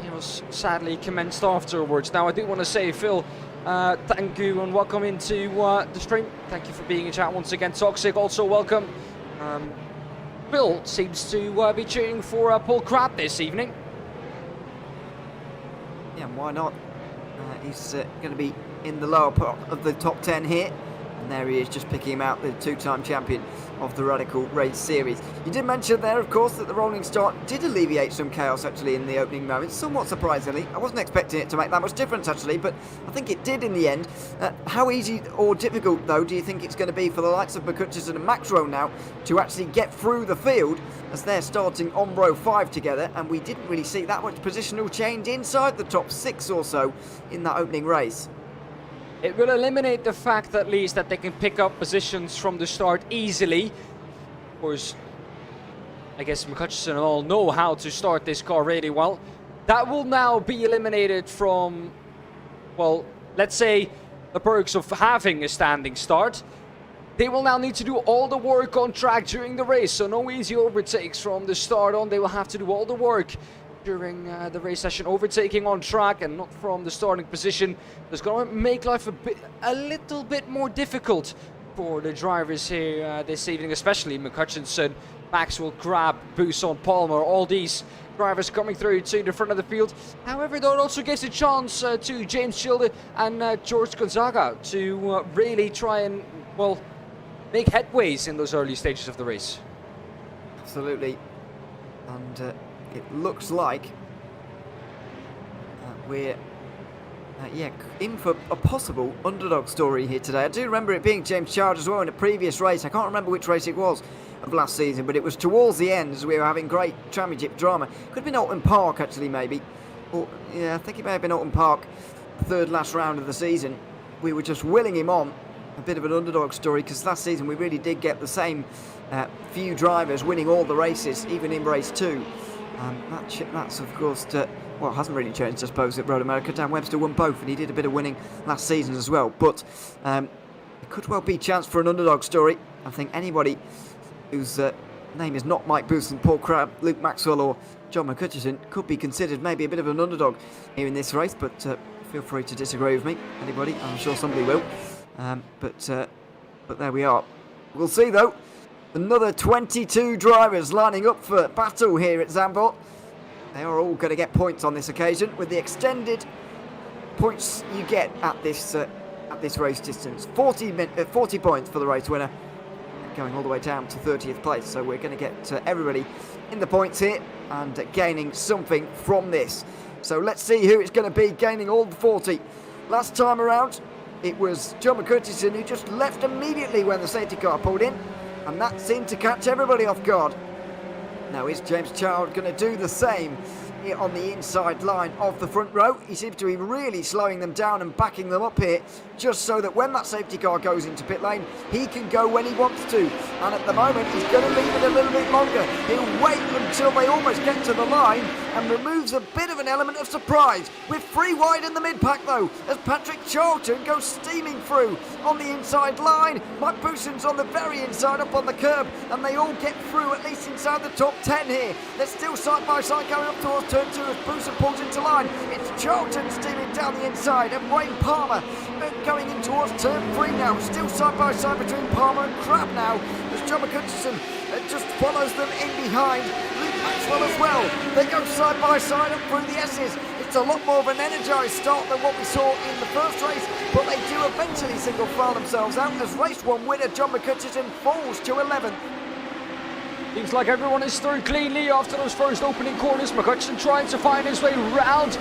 It was sadly commenced afterwards. Now, I do want to say, Phil, thank you and welcome into the stream. Thank you for being in chat once again. Toxic, also welcome. Bill seems to be cheering for Paul Crabb this evening. Yeah, why not? He's going to be in the lower part of the top 10 here. And there he is, just picking him out, the 2-time champion of the Radical Race Series. You did mention there, of course, that the rolling start did alleviate some chaos, actually, in the opening moments. Somewhat surprisingly. I wasn't expecting it to make that much difference, actually, but I think it did in the end. How easy or difficult, though, do you think it's going to be for the likes of McCutcheon and Maxwell now to actually get through the field, as they're starting on row 5 together, and we didn't really see that much positional change inside the top 6 or so in that opening race? It will eliminate the fact, at least, that they can pick up positions from the start easily. Of course, I guess McCutcheon and all know how to start this car really well. That will now be eliminated from, well, let's say, the perks of having a standing start. They will now need to do all the work on track during the race, so no easy overtakes from the start on. They will have to do all the work during the race session, overtaking on track and not from the starting position. That's going to make life a little bit more difficult for the drivers here this evening, especially McCutcheon, Maxwell, Crabb, Bousson, Palmer, all these drivers coming through to the front of the field. However, though, it also gives a chance to James Childe and George Gonzaga to really try and, well, make headways in those early stages of the race. Absolutely. And it looks like we're in for a possible underdog story here today. I do remember it being James Child as well in a previous race. I can't remember which race it was of last season, but it was towards the end as we were having great championship drama. Could have been Alton Park, actually, maybe. Or, yeah, I think it may have been Alton Park, third last round of the season. We were just willing him on. A bit of an underdog story, because last season we really did get the same few drivers winning all the races, even in race 2. That's of course, well, hasn't really changed, I suppose, at Road America. Dan Webster won both, and he did a bit of winning last season as well. But it could well be a chance for an underdog story. I think anybody whose name is not Mike Bousson, Paul Crabb, Luke Maxwell or John McCutcheon could be considered maybe a bit of an underdog here in this race, but feel free to disagree with me, anybody. I'm sure somebody will. But there we are. We'll see, though. Another 22 drivers lining up for battle here at Zandvoort. They are all going to get points on this occasion, with the extended points you get at this race distance. 40 points for the race winner, going all the way down to 30th place. So we're going to get everybody in the points here and gaining something from this. So let's see who it's going to be gaining all the 40. Last time around, it was John McCutcheon who just left immediately when the safety car pulled in, and that seemed to catch everybody off guard. Now, is James Child going to do the same here on the inside line of the front row? He seems to be really slowing them down and backing them up here, just so that when that safety car goes into pit lane, he can go when he wants to. And at the moment, he's going to leave it a little bit longer. He'll wait until they almost get to the line and removes a bit of an element of surprise. With 3 wide in the mid-pack, though, as Patrick Charlton goes steaming through on the inside line. Mike Bouson's on the very inside up on the curb, and they all get through at least inside the top 10 here. They're still side by side going up towards turn 2 as Bouson pulls into line. It's Charlton steaming down the inside, and Wayne Palmer going in towards turn 3 now. Still side by side between Palmer and Crabb now, as John McCutcheon just follows them in behind. Luke Maxwell as well. They go side by side up through the S's. It's a lot more of an energised start than what we saw in the first race, but they do eventually single file themselves out as race 1 winner John McCutcheon falls to 11th. Seems like everyone is through cleanly after those first opening corners. McCutcheon trying to find his way round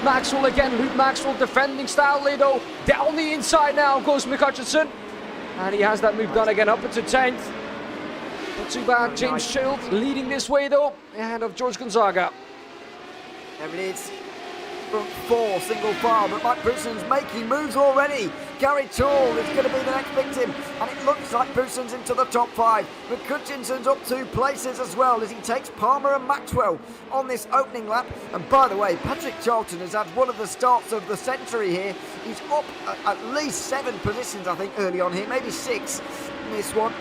Maxwell again. Luke Maxwell defending stoutly though. Down the inside now goes McCutcheon. And he has that move done again up into 10th. Not too bad. James Shield leading this way though, ahead of George Gonzaga. There it is. Front 4 single file, but Mike Bouson's making moves already. Gary Toole is going to be the next victim, and it looks like Bouson's into the top 5. McCutcheon's up 2 places as well as he takes Palmer and Maxwell on this opening lap. And by the way, Patrick Charlton has had one of the starts of the century here. He's up at least 7 positions, I think, early on here, maybe 6 in this one.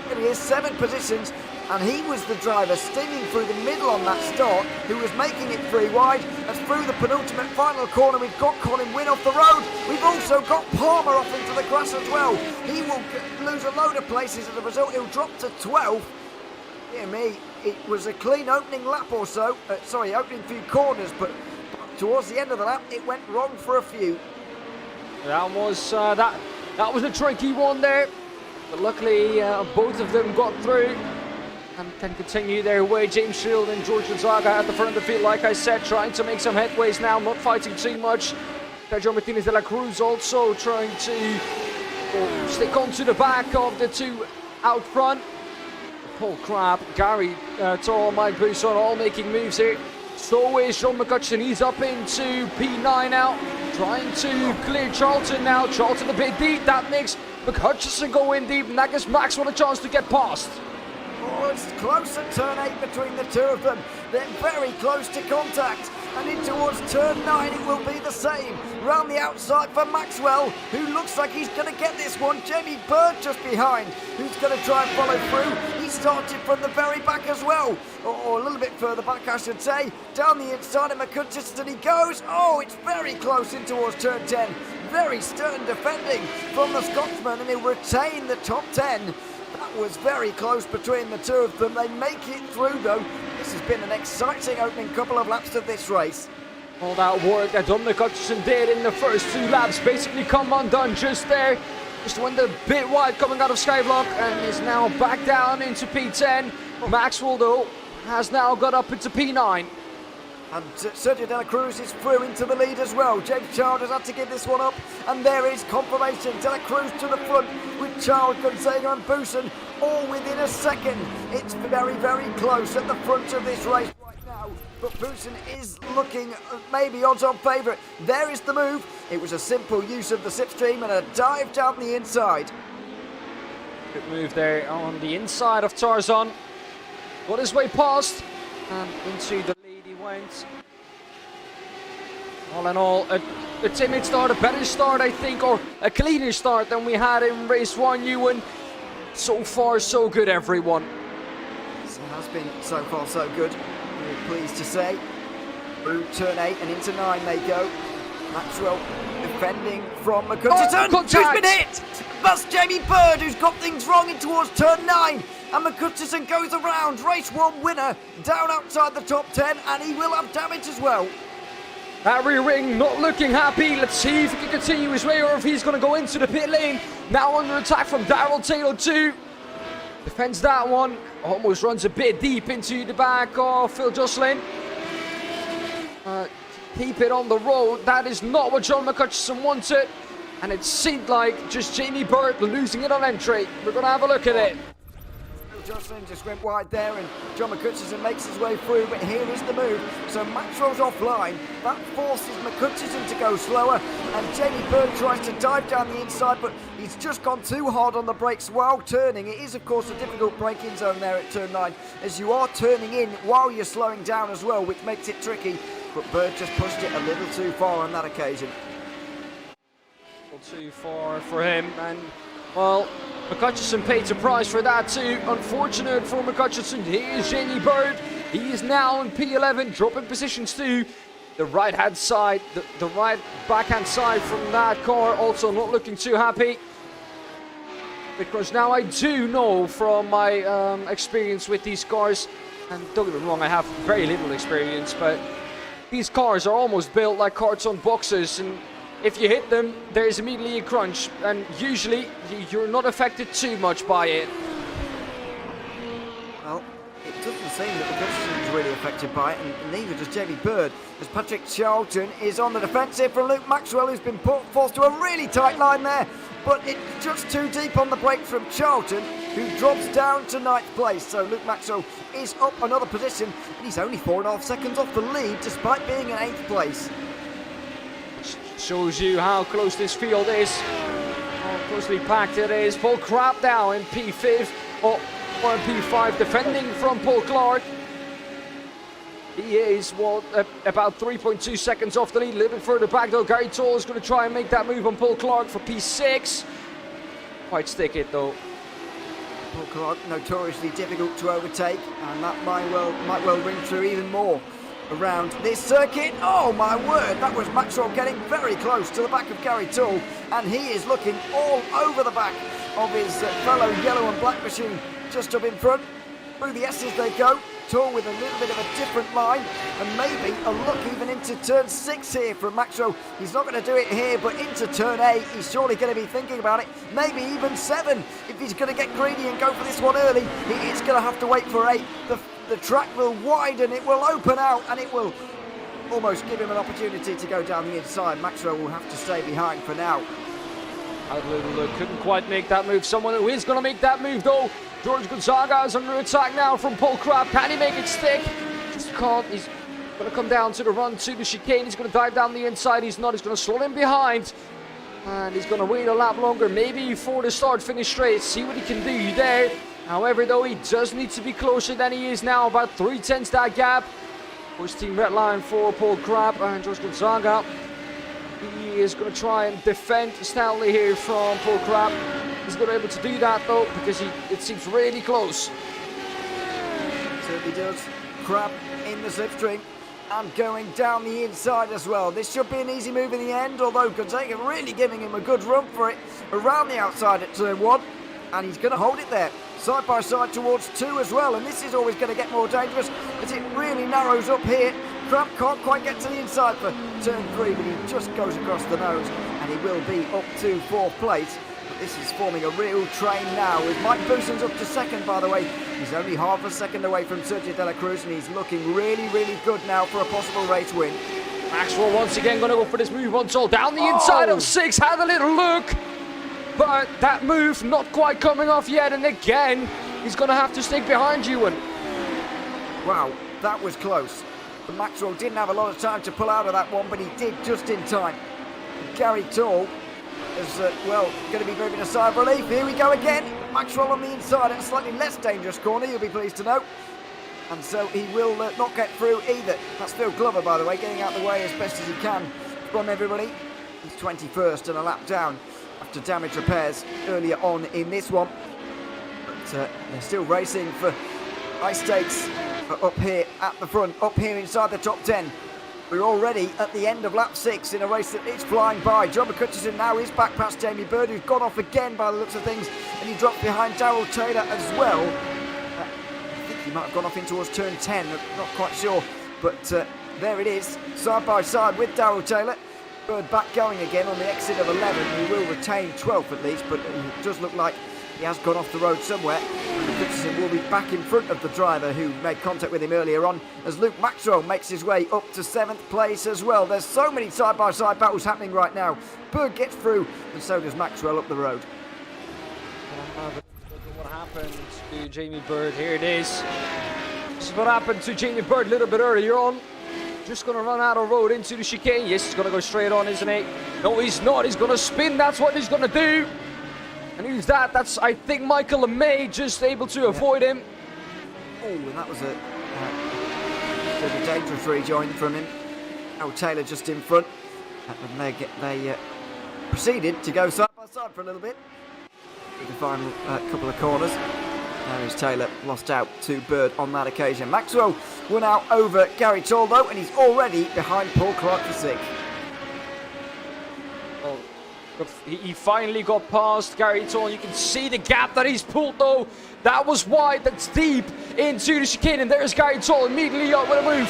There he is, 7 positions. And he was the driver steaming through the middle on that start, who was making it 3 wide. As through the penultimate final corner, we've got Colin Wynn off the road. We've also got Palmer off into the grass as well. He will lose a load of places as a result. He'll drop to 12th. Dear me, it was a clean opening lap or so. Opening few corners, but towards the end of the lap, it went wrong for a few. That was a tricky one there, but luckily both of them got through and can continue their way. James Shield and George Gonzaga at the front of the field, like I said, trying to make some headways now, not fighting too much. Pedro Martinez de la Cruz also trying to stick onto the back of the 2 out front. Paul Crabb, Gary Toole, Mike Bousson all making moves here. So is John McCutcheon. He's up into P9 now, trying to clear Charlton now. Charlton a bit deep. That makes McCutcheon go in deep, and that gives Maxwell a chance to get past. Oh, it's close at turn 8 between the 2 of them. They're very close to contact. And in towards turn 9 it will be the same. Round the outside for Maxwell, who looks like he's going to get this one. Jamie Bird just behind, who's going to try and follow through. He started from the very back as well. Or a little bit further back, I should say. Down the inside of McCutcheon he goes. Oh, it's very close in towards turn 10. Very stern defending from the Scotsman, and he'll retain the top 10. That was very close between the 2 of them. They make it through though. This has been an exciting opening couple of laps of this race. All that work that John McCutcheon did in the first 2 laps basically come undone just there. Just went a bit wide coming out of Skyblock and is now back down into P10. Maxwell though has now got up into P9. And Sergio De La Cruz is through into the lead as well. James Child has had to give this one up. And there is confirmation. De La Cruz to the front with Child, Gonzaga and Bousson all within a second. It's very, very close at the front of this race right now. But Bousson is looking maybe odds-on favourite. There is the move. It was a simple use of the slipstream and a dive down the inside. Good move there on the inside of Tarzan. Got his way past and into the went. All in all, a timid start, a better start I think, or a cleaner start than we had in race 1, Ewan. So far so good, everyone. It has been so far so good. pleased to say. Through turn 8 and into 9 they go. Maxwell defending from McCutcheon. contact! Who's been hit? That's Jamie Bird who's got things wrong in towards turn 9. And McCutcheon goes around. Race 1 winner down outside the top 10, and he will have damage as well. That rear wing not looking happy. Let's see if he can continue his way or if he's going to go into the pit lane. Now under attack from Darrell Taylor too. Defends that one. Almost runs a bit deep into the back of Phil Jocelyn. Keep it on the road. That is not what John McCutcheon wanted. And it seemed like just Jamie Bird losing it on entry. We're going to have a look at it. Jocelyn just went wide there and John McCutcheon makes his way through, but here is the move. So Maxwell's offline. That forces McCutcheon to go slower, and Jamie Bird tries to dive down the inside, but he's just gone too hard on the brakes while turning. It is, of course, a difficult braking zone there at turn 9, as you are turning in while you're slowing down as well, which makes it tricky. But Bird just pushed it a little too far on that occasion. A little too far for him, and well, McCutcheon paid a price for that too. Unfortunate for McCutcheon. Here's Jamie Bird. He is now in P11, dropping positions to the right hand side, the right backhand side from that car. Also not looking too happy. Because now I do know from my experience with these cars, and don't get me wrong, I have very little experience, but these cars are almost built like carts on boxes, and if you hit them, there's immediately a crunch, and usually you're not affected too much by it. Well, it doesn't seem that McCutcheon is really affected by it, and neither does Jamie Bird, as Patrick Charlton is on the defensive from Luke Maxwell, who's been forced to a really tight line there, but it's just too deep on the brake from Charlton, who drops down to 9th place. So Luke Maxwell is up another position, and he's only 4.5 seconds off the lead, despite being in 8th place. Shows you how close this field is, how closely packed it is. Paul Crabb now in P5, or in P5, defending from Paul Clark. He is about 3.2 seconds off the lead, a little bit further back though. Gary Toll is going to try and make that move on Paul Clark for P6. Quite stick it though. Paul Clark notoriously difficult to overtake, and that might well ring true even more around this circuit. Oh my word, that was Maxwell getting very close to the back of Gary Toole, and he is looking all over the back of his fellow yellow and black machine just up in front. Through the S's they go. Toole with a little bit of a different line, and maybe a look even into turn 6 here from Maxwell. He's not going to do it here, but into turn 8 he's surely going to be thinking about it. Maybe even 7 if he's going to get greedy and go for this one early. He is going to have to wait for 8. The track will widen, it will open out, and it will almost give him an opportunity to go down the inside. Maxwell will have to stay behind for now. Couldn't quite make that move. Someone who is going to make that move though. George Gonzaga is under attack now from Paul Crabb. Can he make it stick? Just can't. He's going to come down to the run to the chicane. He's going to dive down the inside. He's not. He's going to slow in behind. And he's going to wait a lap longer, maybe for the start-finish straight. See what he can do there. However, though, he does need to be closer than he is now. About 3/10 that gap. First team red line for Paul Crabb and George Gonzaga. He is going to try and defend Stanley here from Paul Crabb. He's not able to do that though, because it seems really close. Certainly does. Crabb in the slipstream and going down the inside as well. This should be an easy move in the end, although Gonzaga really giving him a good run for it around the outside at turn 1, and he's going to hold it there. Side by side towards 2 as well, and this is always going to get more dangerous as it really narrows up here. Crabb can't quite get to the inside for turn 3, but he just goes across the nose, and he will be up to 4th place. But this is forming a real train now, with Mike Booson's up to 2nd, by the way. He's only half a second away from Sergio De La Cruz, and he's looking really, really good now for a possible race win. Maxwell once again going to go for this move on Toll. Down the inside of 6, had a little look. But that move not quite coming off yet, and again, he's going to have to stick behind Ewan. Wow, that was close. But Maxwell didn't have a lot of time to pull out of that one, but he did just in time. Gary Toole is, going to be moving a sigh of relief. Here we go again. Maxwell on the inside at a slightly less dangerous corner, you'll be pleased to know. And so he will not get through either. That's Phil Glover, by the way, getting out of the way as best as he can from everybody. He's 21st and a lap down after damage repairs earlier on in this one. But they're still racing for high stakes up here at the front, up here inside the top 10. We're already at the end of lap 6 in a race that is flying by. John McCutcheon now is back past Jamie Bird, who's gone off again by the looks of things, and he dropped behind Darrell Taylor as well. I think he might have gone off in towards turn 10, I'm not quite sure, but there it is, side by side with Darrell Taylor. Bird back going again on the exit of 11. He will retain 12th at least, but it does look like he has gone off the road somewhere. McCutcheon will be back in front of the driver who made contact with him earlier on, as Luke Maxwell makes his way up to 7th place as well. There's so many side-by-side battles happening right now. Bird gets through, and so does Maxwell up the road. What happened to Jamie Bird? Here it is. This is what happened to Jamie Bird a little bit earlier on. Just going to run out of road into the chicane. Yes, he's going to go straight on, isn't he? No, he's not. He's going to spin. That's what he's going to do. And who's that? That's, I think, Michael LeMay, just able to avoid him. Oh, and that was a dangerous rejoin from him. Oh, Taylor just in front. And they proceeded to go side by side for a little bit. With the final couple of corners. There is Taylor, lost out to Bird on that occasion. Maxwell won out over Gary Tall though, and he's already behind Paul Clark for 6th. Well, he finally got past Gary Tall. You can see the gap that he's pulled though. That was wide, that's deep into the chicane, and there's Gary Tall immediately up with a move.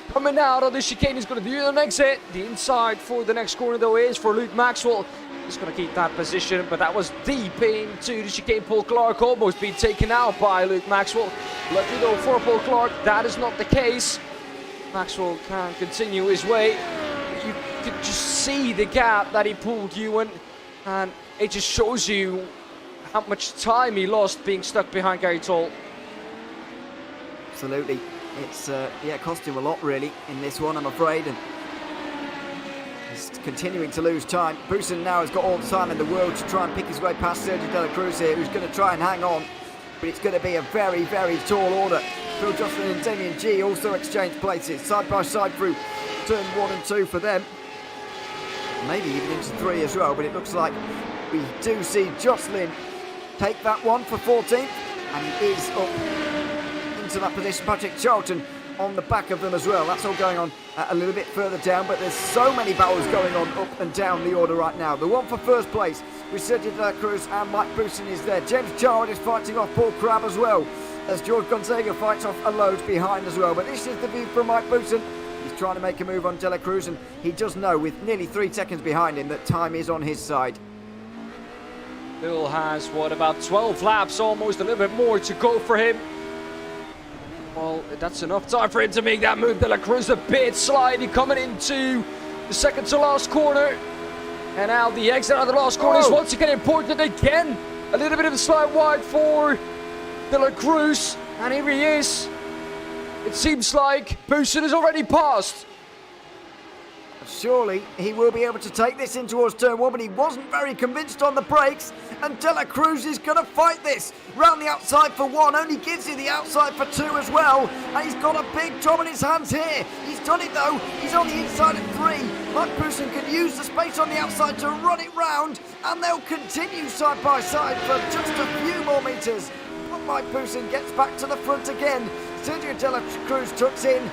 Coming out of the chicane, he's going to do the exit. The inside for the next corner though is for Luke Maxwell. He's going to keep that position, but that was deep into the chicane. Paul Clark almost being taken out by Luke Maxwell. Lucky though for Paul Clark, that is not the case. Maxwell can continue his way. You could just see the gap that he pulled, Ewan, and it just shows you how much time he lost being stuck behind Gary Tall. Absolutely. It's cost him a lot really in this one, I'm afraid. And he's continuing to lose time. Boussin now has got all the time in the world to try and pick his way past Sergio De La Cruz here, who's going to try and hang on. But it's going to be a very, very tall order. Phil Jocelyn and Damien G also exchange places, side by side through turn 1 and 2 for them. Maybe even into 3 as well, but it looks like we do see Jocelyn take that one for 14th, and he is up into that position. Patrick Charlton on the back of them as well. That's all going on a little bit further down, but there's so many battles going on up and down the order right now. The one for first place with Sergio De La Cruz and Mike Boussin is there. James Charles is fighting off Paul Crabb as well, as George Gonzaga fights off a load behind as well. But this is the view from Mike Boussin. He's trying to make a move on De La Cruz, and he does know with nearly 3 seconds behind him that time is on his side. Bill has, what, about 12 laps, almost a little bit more to go for him. Well, that's enough time for him to make that move. De La Cruz a bit slidey coming into the second to last corner. And now the exit out of the last corner is once again important again. A little bit of a slide wide for De La Cruz. And here he is. It seems like Boussin is already passed. Surely he will be able to take this in towards turn 1, but he wasn't very convinced on the brakes, and De La Cruz is going to fight this. Round the outside for 1, only gives you the outside for 2 as well, and he's got a big job in his hands here. He's done it though, he's on the inside at 3. Mike Boussin can use the space on the outside to run it round, and they'll continue side by side for just a few more metres. But Mike Boussin gets back to the front again. Sergio De La Cruz tucks in.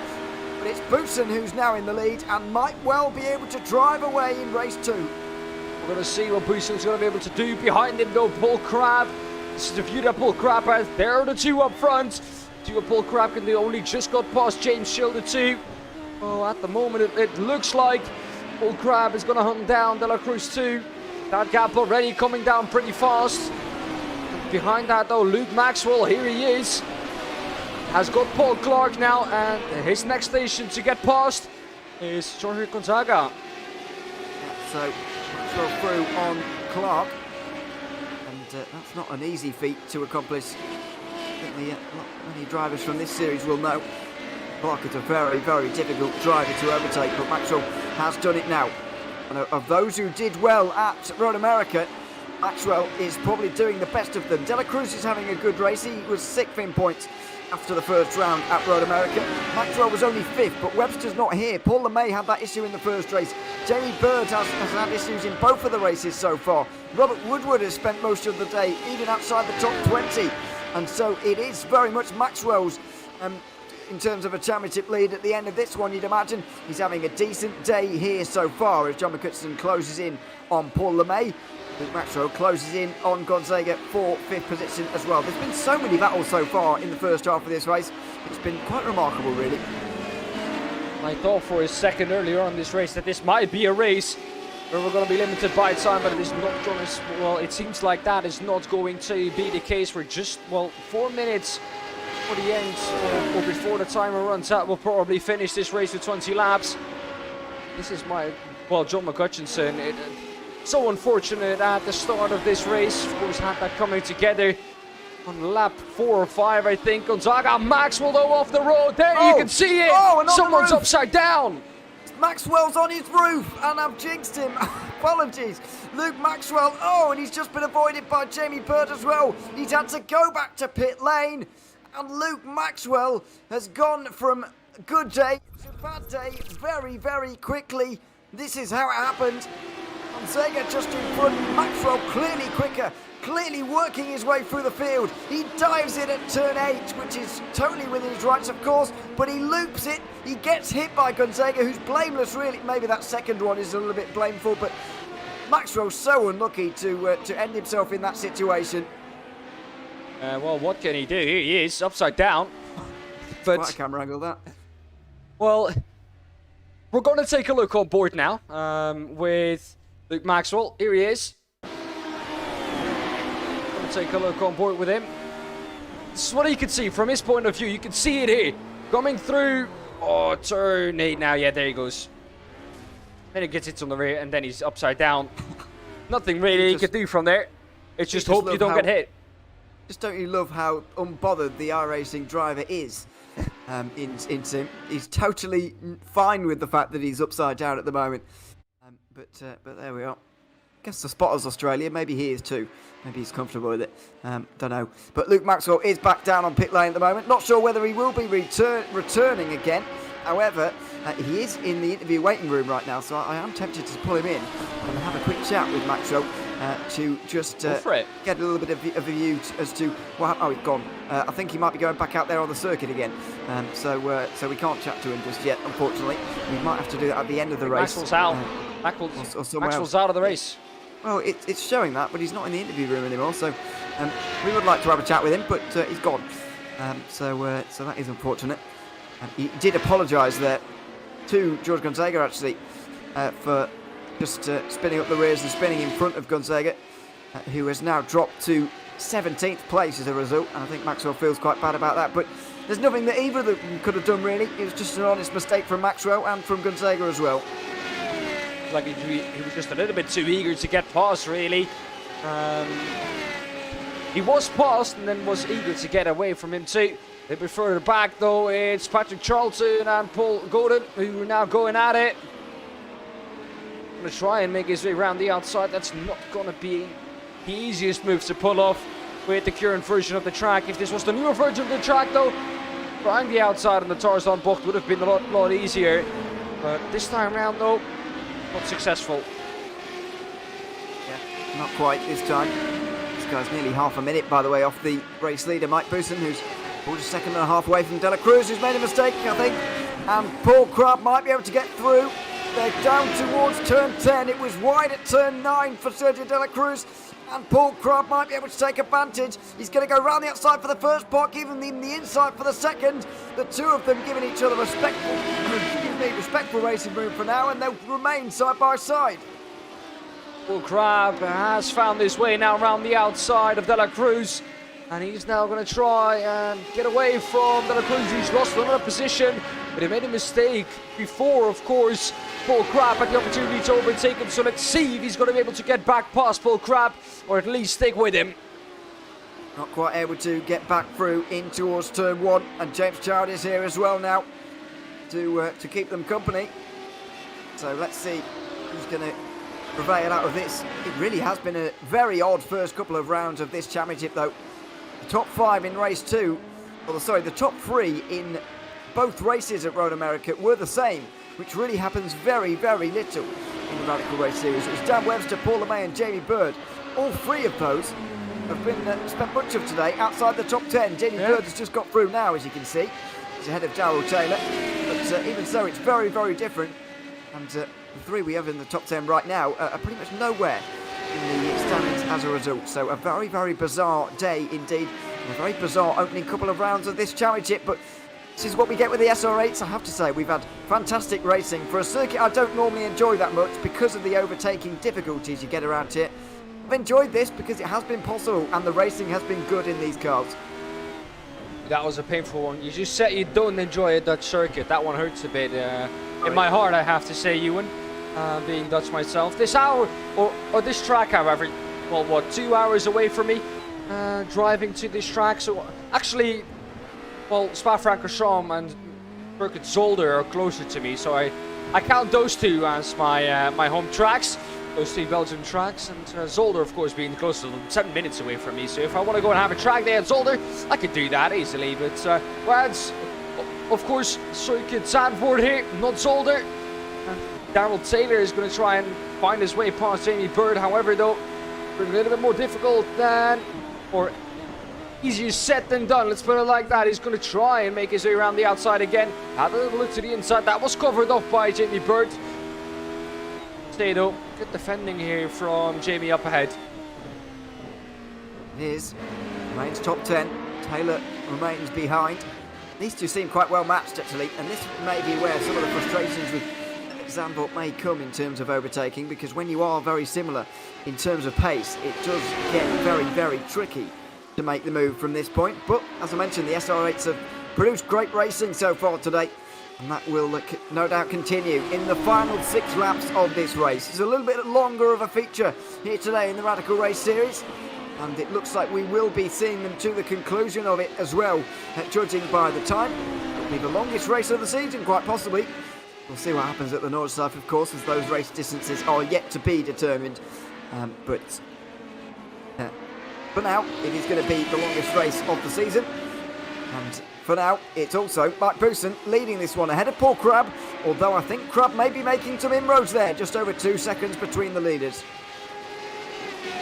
But it's Boussin who's now in the lead and might well be able to drive away in race 2. We're going to see what Boussin's going to be able to do. Behind him though, Paul Crabb. This is the view that Paul Crabb has. There are the 2 up front. 2 of Paul Crabb, and they only just got past James Schilder too. Oh, at the moment it looks like Paul Crabb is going to hunt down De La Cruz too. That gap already coming down pretty fast. Behind that though, Luke Maxwell, here he is. Has got Paul Clark now, and his next station to get past is Jorge Gonzaga. So, Maxwell through on Clark, and that's not an easy feat to accomplish. I think many drivers from this series will know Clark is a very, very difficult driver to overtake, but Maxwell has done it now. And of those who did well at Road America, Maxwell is probably doing the best of them. De La Cruz is having a good race. He was 6th in points after the first round at Road America. Maxwell was only 5th, but Webster's not here. Paul LeMay had that issue in the first race. Jamie Bird has had issues in both of the races so far. Robert Woodward has spent most of the day even outside the top 20. And so it is very much Maxwell's in terms of a championship lead at the end of this one, you'd imagine. He's having a decent day here so far as John McCutcheon closes in on Paul LeMay. Luke Maxwell closes in on Gonzaga for 5th position as well. There's been so many battles so far in the first half of this race. It's been quite remarkable, really. I thought for a second earlier on in this race that this might be a race where we're going to be limited by time, but it is not going to, well, it seems like that is not going to be the case. We're just, 4 minutes for the end, or before the timer runs out. We'll probably finish this race with 20 laps. This is John McCutcheon. So unfortunate at the start of this race. Of course, had that coming together on lap 4 or 5, I think. Gonzaga, Maxwell though off the road. There you can see it. Someone's upside down. Maxwell's on his roof, and I've jinxed him. Apologies. Luke Maxwell, and he's just been avoided by Jamie Bird as well. He's had to go back to pit lane, and Luke Maxwell has gone from good day to bad day very, very quickly. This is how it happened. Gonzaga just in front, Maxwell clearly quicker, clearly working his way through the field. He dives in at turn 8, which is totally within his rights, of course, but he loops it. He gets hit by Gonzaga, who's blameless, really. Maybe that second one is a little bit blameful, but Maxwell's so unlucky to end himself in that situation. What can he do? Here he is, upside down. But quite a camera angle, that. Well, we're going to take a look on board now with Luke Maxwell. Here he is. Going to take a look on board with him. This is what you can see from his point of view. You can see it here. Coming through. Oh, turn 8 now. Yeah, there he goes. Then he gets hit on the rear and then he's upside down. Nothing really he can do from there. It's just hope you don't get hit. Just don't you love how unbothered the iRacing driver is in sim? He's totally fine with the fact that he's upside down at the moment. But there we are. Guess the spotter's Australia. Maybe he is too. Maybe he's comfortable with it. Don't know. But Luke Maxwell is back down on pit lane at the moment. Not sure whether he will be returning again. However, he is in the interview waiting room right now, so I am tempted to pull him in and have a quick chat with Maxwell to just get a little bit of a view as to what. Oh, he's gone. I think he might be going back out there on the circuit again. So we can't chat to him just yet, unfortunately. We might have to do that at the end of the race. Maxwell's out. Maxwell's out of the race. Well, it's showing that, but he's not in the interview room anymore. So we would like to have a chat with him, but he's gone. So that is unfortunate. He did apologise there to George Gonzaga, actually, for just spinning up the rears and spinning in front of Gonzaga, who has now dropped to 17th place as a result. And I think Maxwell feels quite bad about that. But there's nothing that either of them could have done, really. It was just an honest mistake from Maxwell and from Gonzaga as well. Like he was just a little bit too eager to get past, really. He was past and then was eager to get away from him too. A bit further back though, it's Patrick Charlton and Paul Gordon who are now going at it. Going to try and make his way around the outside. That's not going to be the easiest move to pull off with the current version of the track. If this was the newer version of the track though, trying the outside on the Tarzan box would have been a lot easier. But this time around though, not successful. Yeah, not quite this time. This guy's nearly half a minute, by the way, off the race leader, Mike Booson, who's pulled a second and a half away from De La Cruz, who's made a mistake, I think. And Paul Crabb might be able to get through. They're down towards turn 10. It was wide at turn 9 for Sergio De La Cruz. And Paul Crabb might be able to take advantage. He's going to go round the outside for the first part, giving him the inside for the second. The two of them giving each other respectful racing room for now, and they'll remain side by side. Paul Crabb has found his way now around the outside of De La Cruz. And he's now going to try and get away from De La Cruz. He's lost another position, but he made a mistake before, of course. Paul Crabb had the opportunity to overtake him, so let's see if he's going to be able to get back past Paul Crabb, or at least stick with him. Not quite able to get back through in towards turn 1, and James Child is here as well now to keep them company. So let's see who's going to prevail out of this. It really has been a very odd first couple of rounds of this championship, though. The top 5 in race 2, the top 3 in both races at Road America were the same, which really happens very, very little in the Radical Race Series. It was Dan Webster, Paul LeMay and Jamie Bird. All 3 of those have been spent much of today outside the top 10. Jamie Bird has just got through now, as you can see. seconds ahead of Darryl Taylor. But even so, it's very, very different. And the three we have in the top 10 right now are pretty much nowhere in the standings as a result. So a very, very bizarre day indeed. And a very bizarre opening couple of rounds of this championship. But this is what we get with the SR8s. I have to say, we've had fantastic racing. For a circuit I don't normally enjoy that much because of the overtaking difficulties you get around here, I've enjoyed this because it has been possible and the racing has been good in these cars. That was a painful one. You just said you don't enjoy a Dutch circuit. That one hurts a bit. In my heart, I have to say, Ewan, being Dutch myself. This hour, or this track, however, well, what, 2 hours away from me, driving to this track. So actually, well, Spa-Francorchamps and Circuit Zolder are closer to me. So I count those two as my home tracks. Those two Belgian tracks, and Zolder, of course, being closer than 7 minutes away from me. So if I want to go and have a track day at Zolder, I could do that easily. But whereas, of course, Circuit Zandvoort here, not Zolder. And Darryl Taylor is going to try and find his way past Jamie Bird. However, though, a little bit more difficult than, or easier said than done. Let's put it like that. He's going to try and make his way around the outside again. Had a little look to the inside. That was covered off by Jamie Bird. Stay though. Good defending here from Jamie up ahead. It is. Remains top 10. Taylor remains behind. These two seem quite well matched actually, and this may be where some of the frustrations with Zandvoort may come in terms of overtaking, because when you are very similar in terms of pace, it does get very, very tricky to make the move from this point. But as I mentioned, the SR8s have produced great racing so far today, and that will no doubt continue in the final 6 laps of this race. It's a little bit longer of a feature here today in the Radical Race Series, and it looks like we will be seeing them to the conclusion of it as well, judging by the time. It'll be the longest race of the season, quite possibly. We'll see what happens at the North Side, of course, as those race distances are yet to be determined. But for now, it is going to be the longest race of the season. And for now, it's also Mike Bousson leading this one ahead of Paul Crabb, although I think Crabb may be making some inroads there, just over 2 seconds between the leaders.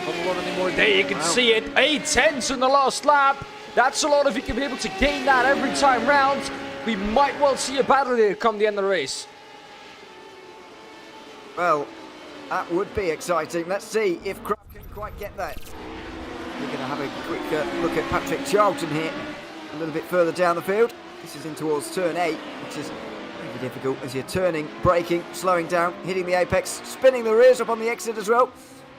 Not a lot anymore there, you can see it. 8/10 in the last lap. That's a lot if you can be able to gain that every time round. We might well see a battle here come the end of the race. Well, that would be exciting. Let's see if Crabb can quite get that. We're going to have a quick look at Patrick Charlton here, a little bit further down the field. This is in towards turn 8, which is really difficult as you're turning, braking, slowing down, hitting the apex, spinning the rears up on the exit as well.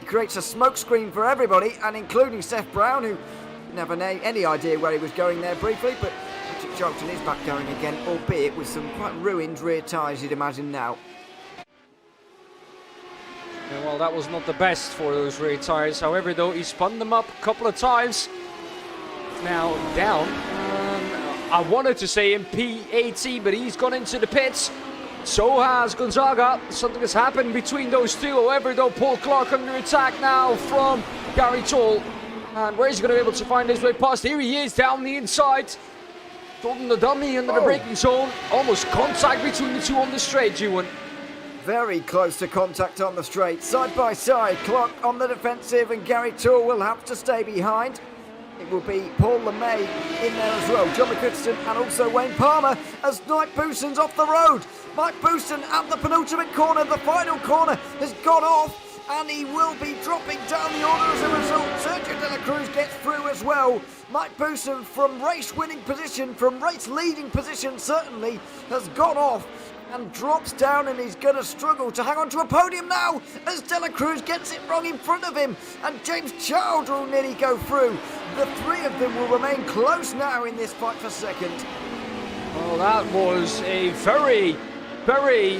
It creates a smoke screen for everybody, and including Seth Brown, who didn't have any idea where he was going there briefly, but Patrick Charlton is back going again, albeit with some quite ruined rear tyres, you'd imagine now. Yeah, well, that was not the best for those rear tyres. However, though, he spun them up a couple of times. Now down. I wanted to say in P18, but he's gone into the pits. So has Gonzaga. Something has happened between those two. However, though, Paul Clark under attack now from Gary Toll. And where is he going to be able to find his way past? Here he is down the inside. Holding the dummy under the braking zone. Almost contact between the two on the straight, Ewan. Very close to contact on the straight. Side by side, Clark on the defensive, and Gary Toll will have to stay behind. It will be Paul LeMay in there as well. John McCutcheon and also Wayne Palmer as Mike Bousson's off the road. Mike Bousson at the penultimate corner. The final corner has gone off, and he will be dropping down the order as a result. Sergio De La Cruz gets through as well. Mike Bousson from race-winning position, from race-leading position certainly, has gone off and drops down, and he's going to struggle to hang on to a podium now as De La Cruz gets it wrong in front of him, and James Child will nearly go through. The three of them will remain close now in this fight for second. Well, that was a very, very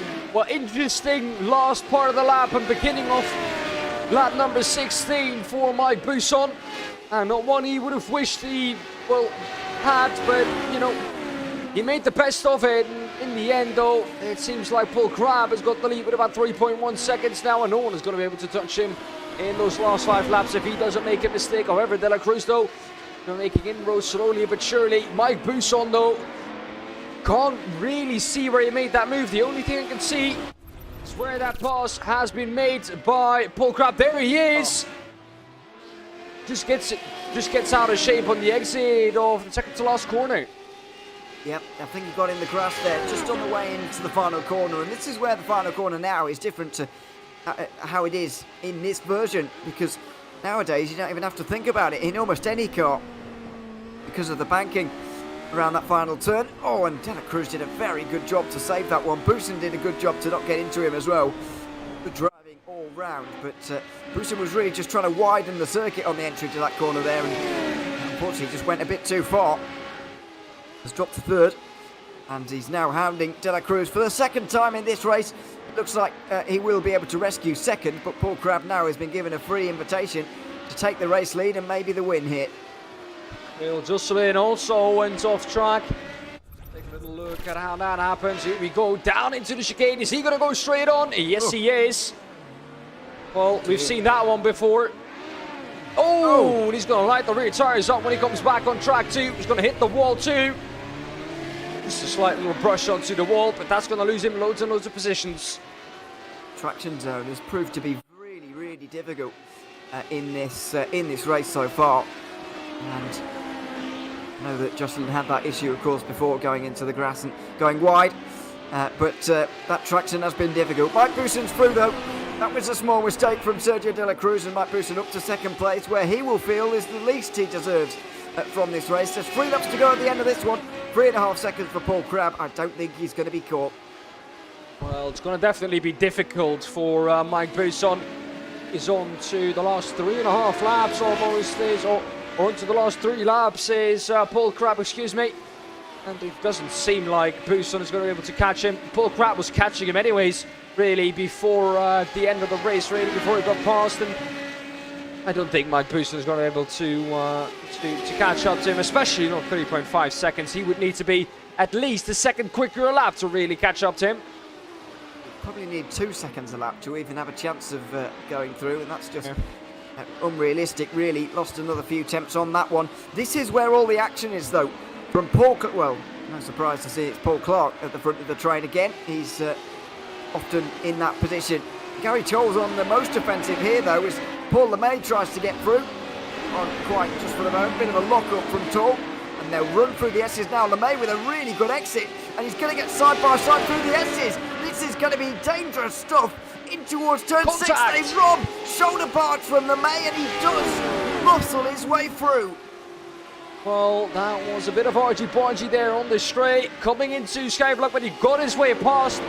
interesting last part of the lap and beginning of lap number 16 for Mike Bousson. And not one he would have wished he, had, but, he made the best of it. In the end, though, it seems like Paul Crabb has got the lead with about 3.1 seconds now, and no one is going to be able to touch him in those last 5 laps if he doesn't make a mistake. However, De La Cruz, though, making inroads slowly but surely. Mike Bousson, though, can't really see where he made that move. The only thing I can see is where that pass has been made by Paul Crabb. There he is. Just gets out of shape on the exit of the second to last corner. Yep, I think he got in the grass there, just on the way into the final corner. And this is where the final corner now is different to how it is in this version, because nowadays you don't even have to think about it in almost any car because of the banking around that final turn. Oh, and De La Cruz did a very good job to save that one. Busen did a good job to not get into him as well. Good driving all round, but Busen was really just trying to widen the circuit on the entry to that corner there, and unfortunately just went a bit too far. Has dropped to third, and he's now hounding De La Cruz for the second time in this race. Looks like he will be able to rescue second, but Paul Crabb now has been given a free invitation to take the race lead and maybe the win here. Will Jocelyn also went off track. Take a little look at how that happens. Here we go, down into the chicane. Is he going to go straight on? Yes, he is. Well, we've seen that one before. Oh, and he's going to light the rear tyres up when he comes back on track too. He's going to hit the wall too. Just a slight little brush onto the wall, but that's going to lose him loads and loads of positions. Traction zone has proved to be really, really difficult in this race so far. And I know that Jocelyn had that issue, of course, before going into the grass and going wide. But that traction has been difficult. Mike Busen's through though. That was a small mistake from Sergio De La Cruz, and Mike Busen up to second place, where he will feel is the least he deserves from this race. There's 3 laps to go at the end of this one. 3.5 seconds for Paul Crabb. I don't think he's going to be caught. Well, it's going to definitely be difficult for Mike Busen. He's on to the last 3.5 laps almost, or into the last 3 laps is Paul Crabb, excuse me. And it doesn't seem like Busen is going to be able to catch him. Paul Crabb was catching him anyways, really, before the end of the race, really, before he got past him. I don't think Mike Busen is going to be able to catch up to him, especially not 3.5 seconds. He would need to be at least a second quicker a lap to really catch up to him. Probably need 2 seconds a lap to even have a chance of going through, and that's just unrealistic, really. Lost another few attempts on that one. This is where all the action is, though. From Paul, well, no surprise to see it's Paul Clark at the front of the train again. He's often in that position. Gary Tolle's on the most offensive here, though, as Paul LeMay tries to get through. Not quite just for the moment. Bit of a lock-up from Tolle. And they'll run through the S's now. LeMay with a really good exit. And he's going to get side by side through the S's. This is going to be dangerous stuff. In towards turn 6. They rob shoulder parts from LeMay, and he does muscle his way through. Well, that was a bit of argy-bargy there on the straight. Coming into Skyblock, but he got his way past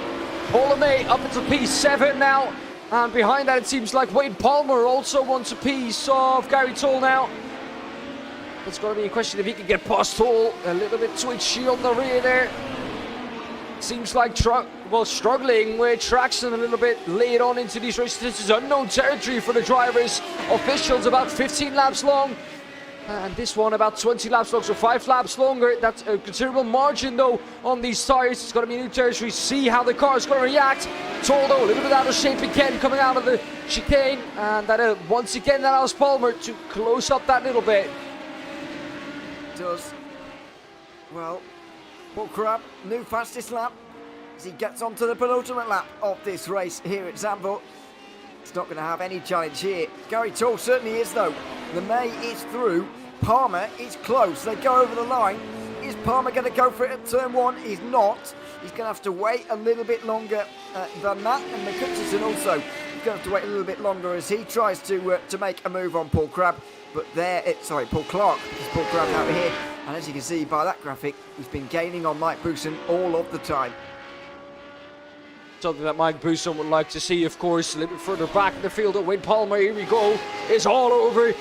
Paul LeMay up into P7 now. And behind that, it seems like Wade Palmer also wants a piece of Gary Tolle now. It's going to be a question if he can get past Tolle. A little bit twitchy on the rear there. Seems like struggling with traction a little bit late on into these races. This is unknown territory for the drivers. Officials about 15 laps long. And this one about 20 laps long, so 5 laps longer. That's a considerable margin though on these tires. It's going to be new territory. See how the car is going to react. Tolle though a little bit out of shape again coming out of the chicane. And that once again that allows Palmer to close up that little bit. Does. Well, Paul Crabb, new fastest lap as he gets onto the penultimate lap of this race here at Zandvoort. It's not going to have any challenge here. Gary Tolle certainly is though. LeMay is through. Palmer is close. They go over the line. Is Palmer going to go for it at turn 1? He's not. He's going to have to wait a little bit longer than that. And McCutcheon also is going to have to wait a little bit longer as he tries to make a move on Paul Crabb. But Paul Clark. It's Paul Crabb out here. And as you can see by that graphic, he's been gaining on Mike Busen all of the time. Something that Mike Busen would like to see, of course, a little bit further back in the field. Wade Palmer, here we go, is all over.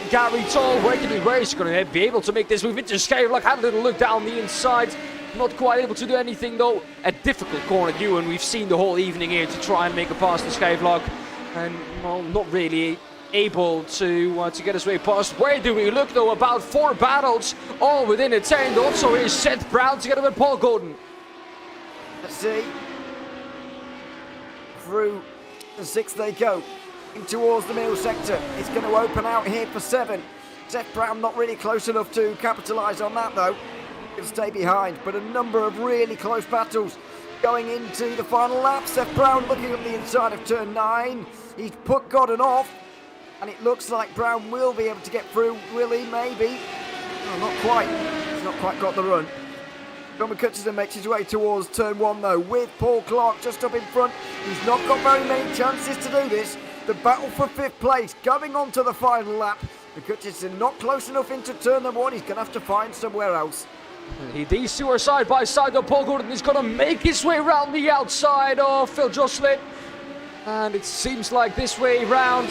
Gary Tolle, where is he going to be able to make this move into Skyblock? Had a little look down the inside. Not quite able to do anything though. A difficult corner, Ewan. We've seen the whole evening here to try and make a pass to Skyblock. And, well, not really able to get his way past. Where do we look though? About 4 battles, all within a 10. Also here's Seth Brown together with Paul Gordon. Let's see. Through the 6 they go. In towards the middle sector. It's going to open out here for 7. Seth Brown not really close enough to capitalise on that though. He'll stay behind. But a number of really close battles going into the final lap. Seth Brown looking up the inside of turn 9. He's put Gordon off. And it looks like Brown will be able to get through. Will he? Maybe. No, not quite. not quite got the run. John McCutcheon makes his way towards turn 1 though, with Paul Clark just up in front. He's not got very many chances to do this. The battle for 5th place going on to the final lap. McCutcheon not close enough into turn number 1. He's going to have to find somewhere else. These two are side by side though. Paul Gordon is going to make his way around the outside of Phil Jocelyn. And it seems like this way round,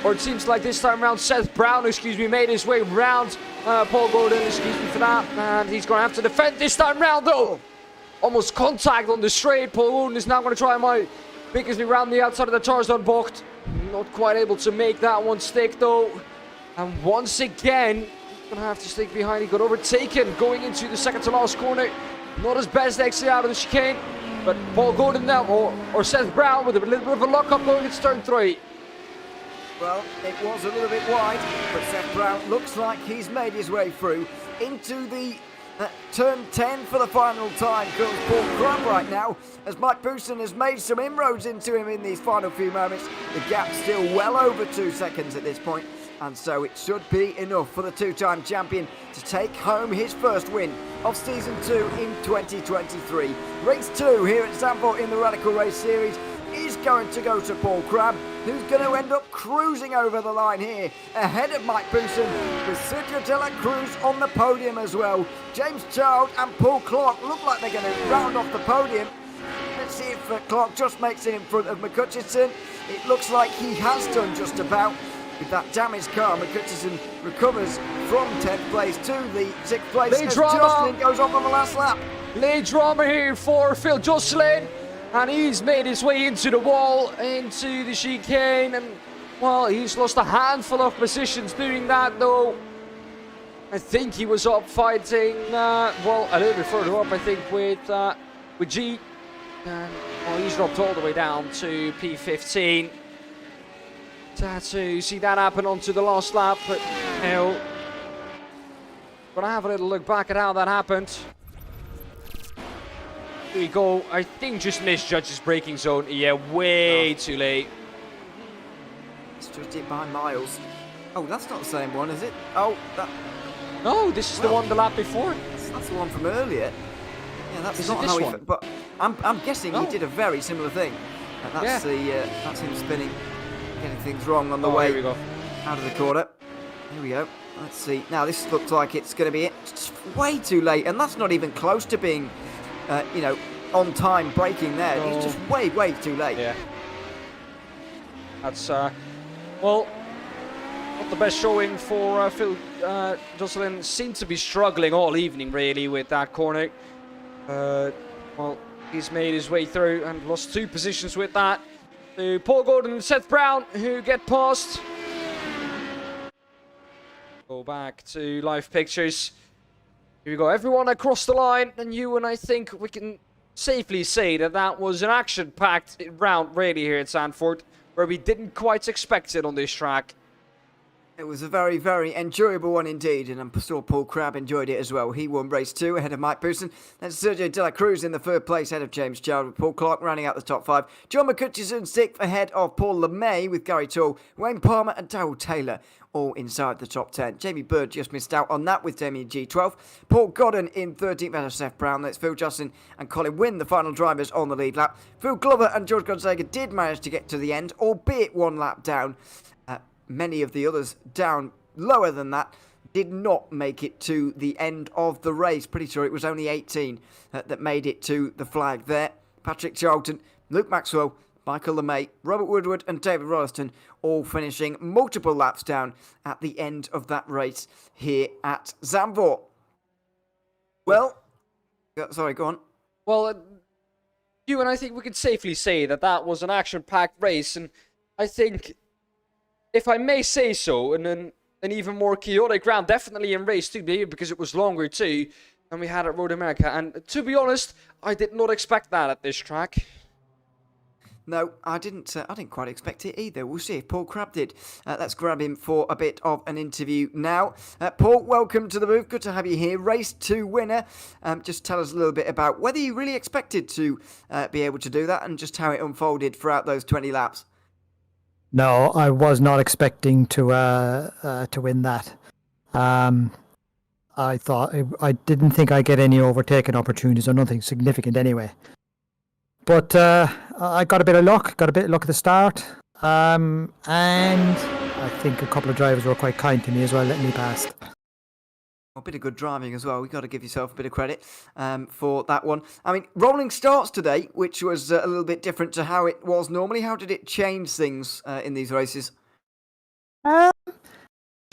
or it seems like this time round, Seth Brown, made his way round Paul Gordon, for that. And he's going to have to defend this time round though. Almost contact on the straight. Paul Gordon is now going to try and make his way around the outside of the Tarzan bocht. Not quite able to make that one stick though. And once again, he's going to have to stick behind. He got overtaken going into the second to last corner. Not his best exit out of the chicane. But Paul Gordon now, or Seth Brown with a little bit of a lock-up going into turn 3. Well, it was a little bit wide, but Seth Brown looks like he's made his way through into the turn 10 for the final time. Comes Paul Crumb right now, as Mike Bousson has made some inroads into him in these final few moments. The gap's still well over 2 seconds at this point, and so it should be enough for the two-time champion to take home his first win of Season 2 in 2023. Race 2 here at Zandvoort in the Radical Race Series is going to go to Paul Crabbe, who's going to end up cruising over the line here, ahead of Mike Bousson, with Sergio De La Cruz on the podium as well. James Child and Paul Clark look like they're going to round off the podium. Let's see if Clark just makes it in front of McCutcheon. It looks like he has done just about. With that damaged car, McCutcheon recovers from 10th place to the 6th place as Jocelyn goes off on the last lap. Late drama here for Phil Jocelyn, and he's made his way into the wall, into the chicane, and well, he's lost a handful of positions doing that though. I think he was up fighting, a little bit further up, I think, with G, and he's dropped all the way down to P15. To see that happen onto the last lap, but now gonna have a little look back at how that happened. Here we go. I think just misjudged his braking zone. Yeah, way too late. It's just it by miles. Oh, that's not the same one, is it? Oh, that. No, this is the one the lap before. That's the one from earlier. Yeah, that's is not it how this he. one? But I'm guessing he did a very similar thing. And that's that's him spinning. Getting things wrong on the way here we go. Out of the corner. Here we go. Let's see. Now this looks like it's going to be it. It's way too late, and that's not even close to being, on time braking there. No. It's just way too late. Yeah. That's not the best showing for Phil Jocelyn. Seemed to be struggling all evening really with that corner. He's made his way through and lost 2 positions with that. To Paul Gordon and Seth Brown, who get past. Go back to live pictures. Here we go, everyone across the line, and Ewan, I think we can safely say that was an action-packed round really here at Zandvoort, where we didn't quite expect it on this track. It was a very enjoyable one indeed, and I'm sure Paul Crabbe enjoyed it as well. He won race 2 ahead of Mike Bousson. That's Sergio De La Cruz in the 3rd place ahead of James Child, with Paul Clark rounding out the top 5. John McCutcheon 6th ahead of Paul LeMay with Gary Tall, Wayne Palmer and Darrell Taylor all inside the top 10. Jamie Bird just missed out on that with Damien G 12th. Paul Godden in 13th ahead of Seth Brown. That's Phil Jocelyn and Colin Wynn, the final drivers on the lead lap. Phil Glover and George Gonzaga did manage to get to the end, albeit 1 lap down. Many of the others down lower than that did not make it to the end of the race. Pretty sure it was only 18 that made it to the flag there. Patrick Charlton, Luke Maxwell, Michael LeMay, Robert Woodward and David Rolliston all finishing multiple laps down at the end of that race here at Zandvoort. Well, sorry, go on. Well, Ewan, I think we can safely say that was an action-packed race, and I think, if I may say so, and an even more chaotic round, definitely in race 2, because it was longer too than we had at Road America. And to be honest, I did not expect that at this track. No, I didn't quite expect it either. We'll see if Paul Crabbe did. Let's grab him for a bit of an interview now. Paul, welcome to the booth. Good to have you here. Race 2 winner. Just tell us a little bit about whether you really expected to be able to do that and just how it unfolded throughout those 20 laps. No, I was not expecting to win that. I thought I didn't think I'd get any overtaking opportunities or nothing significant anyway. But I got a bit of luck. Got a bit of luck at the start, and I think a couple of drivers were quite kind to me as well, letting me past. A bit of good driving as well. We've got to give yourself a bit of credit for that one. I mean, rolling starts today, which was a little bit different to how it was normally. How did it change things in these races?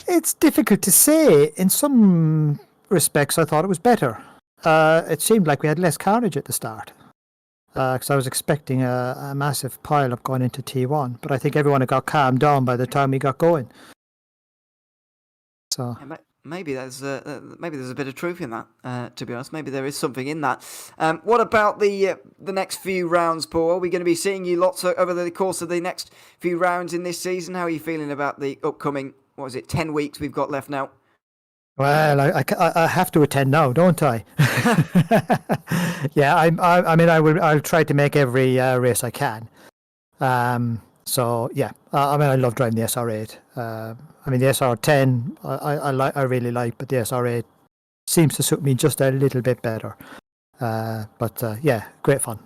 It's difficult to say. In some respects, I thought it was better. It seemed like we had less carnage at the start. Because I was expecting a massive pile-up going into T1. But I think everyone had got calmed down by the time we got going. So... Yeah, maybe there's a bit of truth in that. To be honest, maybe there is something in that. What about the next few rounds, Paul? Are we going to be seeing you lots over the course of the next few rounds in this season? How are you feeling about the upcoming? 10 weeks we've got left now? Well, I have to attend now, don't I? Yeah, I mean, I'll try to make every race I can. So yeah, I mean, I love driving the SR8. I mean, the SR10 I really like, but the SR8 seems to suit me just a little bit better. But yeah, great fun.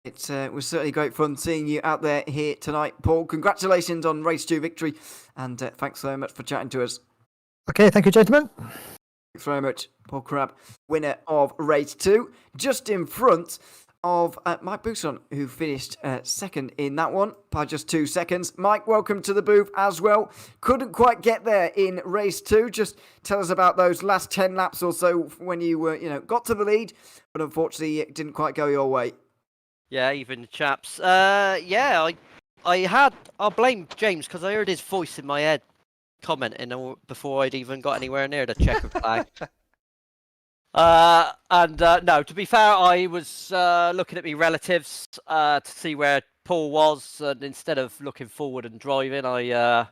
It was certainly great fun seeing you out there here tonight, Paul. Congratulations on Race 2 victory, and thanks so much for chatting to us. Okay, thank you, gentlemen. Thanks very much, Paul Crabb, winner of Race 2, just in front of Mike Bousson, who finished second in that one by just 2 seconds. Mike, welcome to the booth as well. Couldn't quite get there in Race 2. Just tell us about those last 10 laps or so when you got to the lead, but unfortunately it didn't quite go your way. Yeah, even chaps. Yeah, I'll blame James because I heard his voice in my head commenting before I'd even got anywhere near the checkered flag. No, to be fair, I was looking at my relatives to see where Paul was, and instead of looking forward and driving, I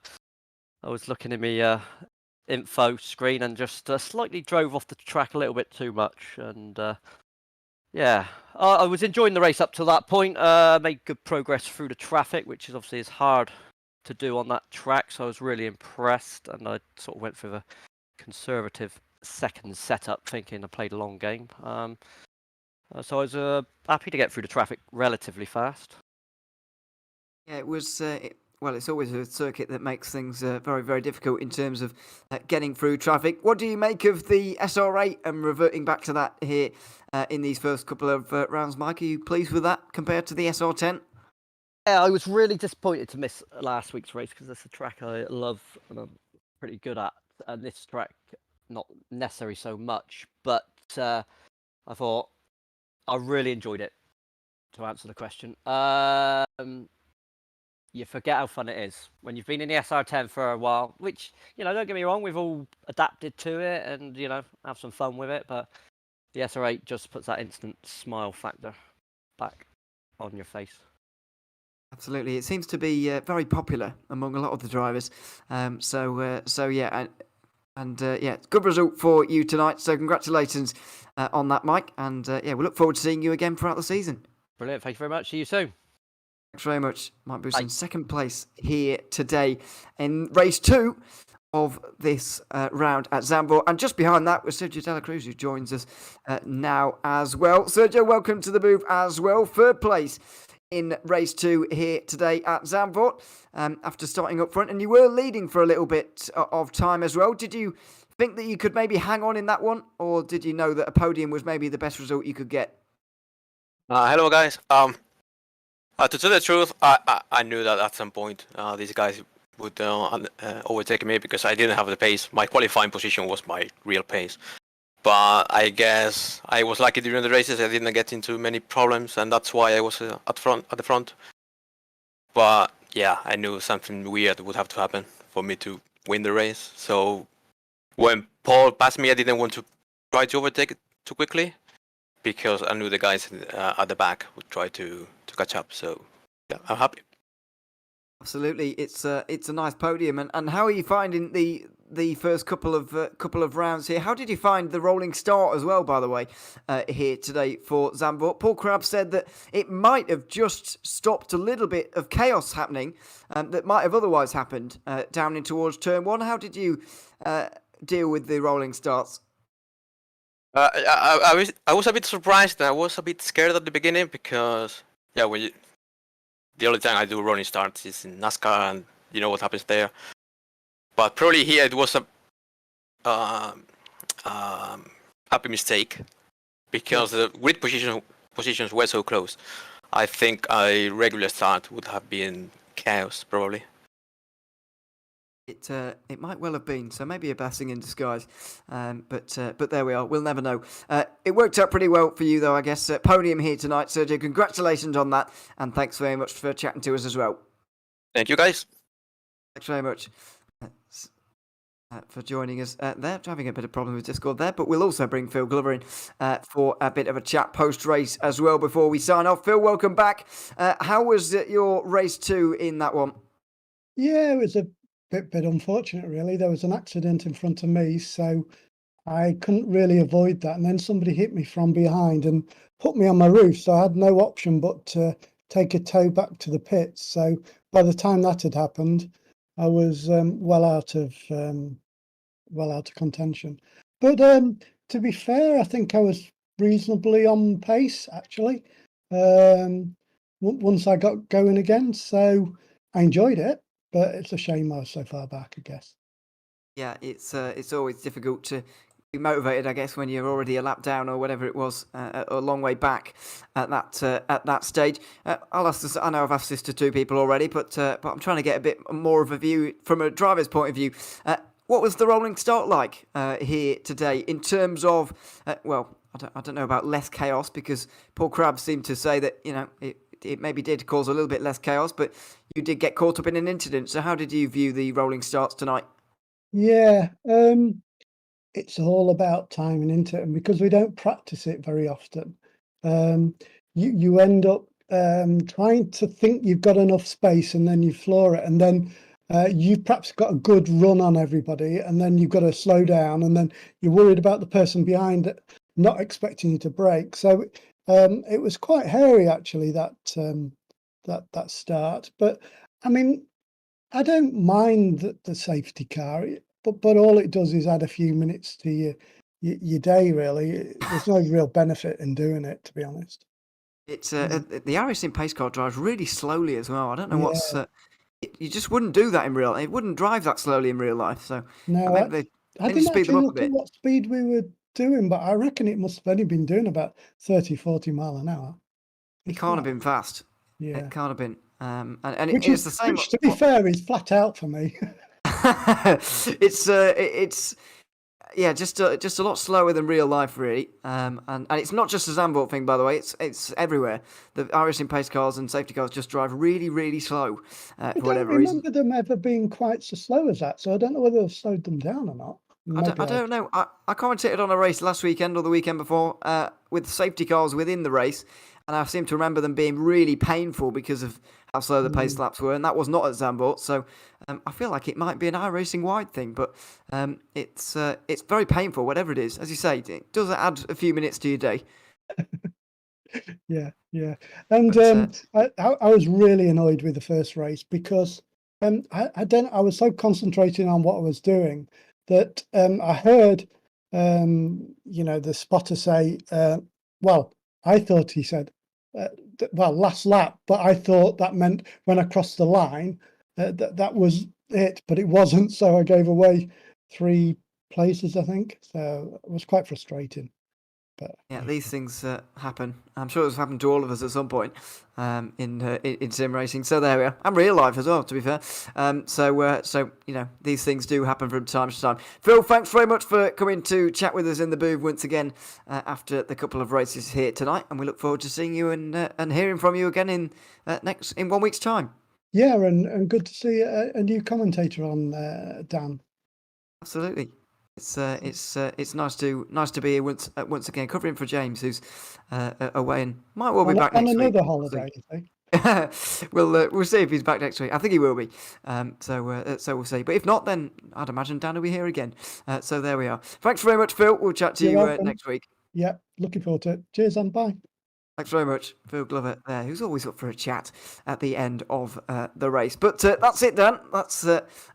was looking at my info screen and just slightly drove off the track a little bit too much, and yeah, I was enjoying the race up to that point. Made good progress through the traffic, which is obviously hard to do on that track, so I was really impressed, and I sort of went for the conservative second setup, thinking I played a long game. So I was happy to get through the traffic relatively fast. Yeah, it was. It's always a circuit that makes things very, very difficult in terms of getting through traffic. What do you make of the SR8 and reverting back to that here in these first couple of rounds, Mike? Are you pleased with that compared to the SR10? Yeah, I was really disappointed to miss last week's race because it's a track I love and I'm pretty good at, and this track not necessarily so much. But I thought I really enjoyed it. To answer the question. You forget how fun it is when you've been in the SR10 for a while, which, don't get me wrong, we've all adapted to it and, have some fun with it, but the SR8 just puts that instant smile factor back on your face. Absolutely. It seems to be very popular among a lot of the drivers. So yeah, and good result for you tonight. So congratulations on that, Mike. And we look forward to seeing you again throughout the season. Brilliant. Thank you very much. See you soon. Thanks very much, Mike Bousson. Second place here today in race 2 of this round at Zandvoort. And just behind that was Sergio Dela Cruz, who joins us now as well. Sergio, welcome to the booth as well. Third place in race 2 here today at Zandvoort after starting up front. And you were leading for a little bit of time as well. Did you think that you could maybe hang on in that one? Or did you know that a podium was maybe the best result you could get? Hello, guys. To tell the truth, I knew that at some point these guys would overtake me because I didn't have the pace. My qualifying position was my real pace. But I guess I was lucky during the races. I didn't get into many problems, and that's why I was at the front. But yeah, I knew something weird would have to happen for me to win the race. So when Paul passed me, I didn't want to try to overtake it too quickly because I knew the guys at the back would try to catch up. So yeah, I'm happy. Absolutely, it's a nice podium. And how are you finding the first couple of rounds here? How did you find the rolling start as well, by the way, here today for Zandvoort? Paul Crabb said that it might have just stopped a little bit of chaos happening that might have otherwise happened down in towards turn 1. How did you deal with the rolling starts? I was a bit surprised and I was a bit scared at the beginning because the only time I do rolling starts is in NASCAR and you know what happens there. But probably here it was a happy mistake because the grid positions were so close. I think a regular start would have been chaos probably. It might well have been, so maybe a blessing in disguise. But there we are. We'll never know. It worked out pretty well for you, though, I guess. Podium here tonight, Sergio. Congratulations on that, and thanks very much for chatting to us as well. Thank you, guys. Thanks very much for joining us there. Having a bit of problem with Discord there, but we'll also bring Phil Glover in for a bit of a chat post-race as well before we sign off. Phil, welcome back. How was your race 2 in that one? Yeah, it was a bit unfortunate, really. There was an accident in front of me, so I couldn't really avoid that. And then somebody hit me from behind and put me on my roof, so I had no option but to take a tow back to the pits. So by the time that had happened, I was well out of contention. But to be fair, I think I was reasonably on pace actually. Once I got going again, so I enjoyed it. But it's a shame I was so far back, I guess. Yeah, it's always difficult to be motivated, I guess, when you're already a lap down or whatever it was, a long way back at that stage. I'll ask this. I know I've asked this to 2 people already, but I'm trying to get a bit more of a view from a driver's point of view. What was the rolling start like here today in terms of? Well, I don't know about less chaos because Paul Crabb seemed to say that it maybe did cause a little bit less chaos, but you did get caught up in an incident. So how did you view the rolling starts tonight? Yeah, it's all about timing, isn't it? And because we don't practice it very often, you end up trying to think you've got enough space and then you floor it. And then you've perhaps got a good run on everybody and then you've got to slow down and then you're worried about the person behind it, not expecting you to brake. So it was quite hairy, actually, that start. But I mean, I don't mind the safety car, but all it does is add a few minutes to your day. Really, there's no real benefit in doing it, to be honest. It's the iRacing pace car drives really slowly as well. I don't know what's. You just wouldn't do that in real life. It wouldn't drive that slowly in real life. So no, I didn't speed them actually up a look at bit. what speed we were doing, but I reckon it must have only been doing about 30-40 mile an hour. It can't have been fast. Yeah, it can't have been. And which it's the same. Which, to be fair, is flat out for me. It's just a lot slower than real life, really. And it's not just a Zandvoort thing, by the way. It's everywhere. The iRacing pace cars and safety cars just drive really, really slow for whatever reason. I don't remember them ever being quite so slow as that, so I don't know whether they've slowed them down or not. I don't know. I commentated on a race last weekend or the weekend before with safety cars within the race, and I seem to remember them being really painful because of how slow the pace laps were, and that was not at Zandvoort. So I feel like it might be an iRacing wide thing, but it's very painful, whatever it is. As you say, it does add a few minutes to your day. Yeah. And I was really annoyed with the first race because I was so concentrating on what I was doing that I heard the spotter say, well, I thought he said, last lap, but I thought that meant when I crossed the line, that was it, but it wasn't. So I gave away 3 places, I think. So it was quite frustrating. But yeah, these things happen. I'm sure it's happened to all of us at some point in sim racing. So there we are, and real life as well, to be fair. So these things do happen from time to time. Phil, thanks very much for coming to chat with us in the booth once again after the couple of races here tonight, and we look forward to seeing you and hearing from you again in 1 week's time. Yeah, and good to see a new commentator on, Dan. Absolutely. It's nice to be here once again covering for James, who's away and might well be back next week. On another holiday, I think. We'll see if he's back next week. I think he will be. So we'll see. But if not, then I'd imagine Dan will be here again. So there we are. Thanks very much, Phil. We'll chat to you next week. Yeah, looking forward to it. Cheers and bye. Thanks very much, Phil Glover there, who's always up for a chat at the end of the race. But that's it, Dan. That's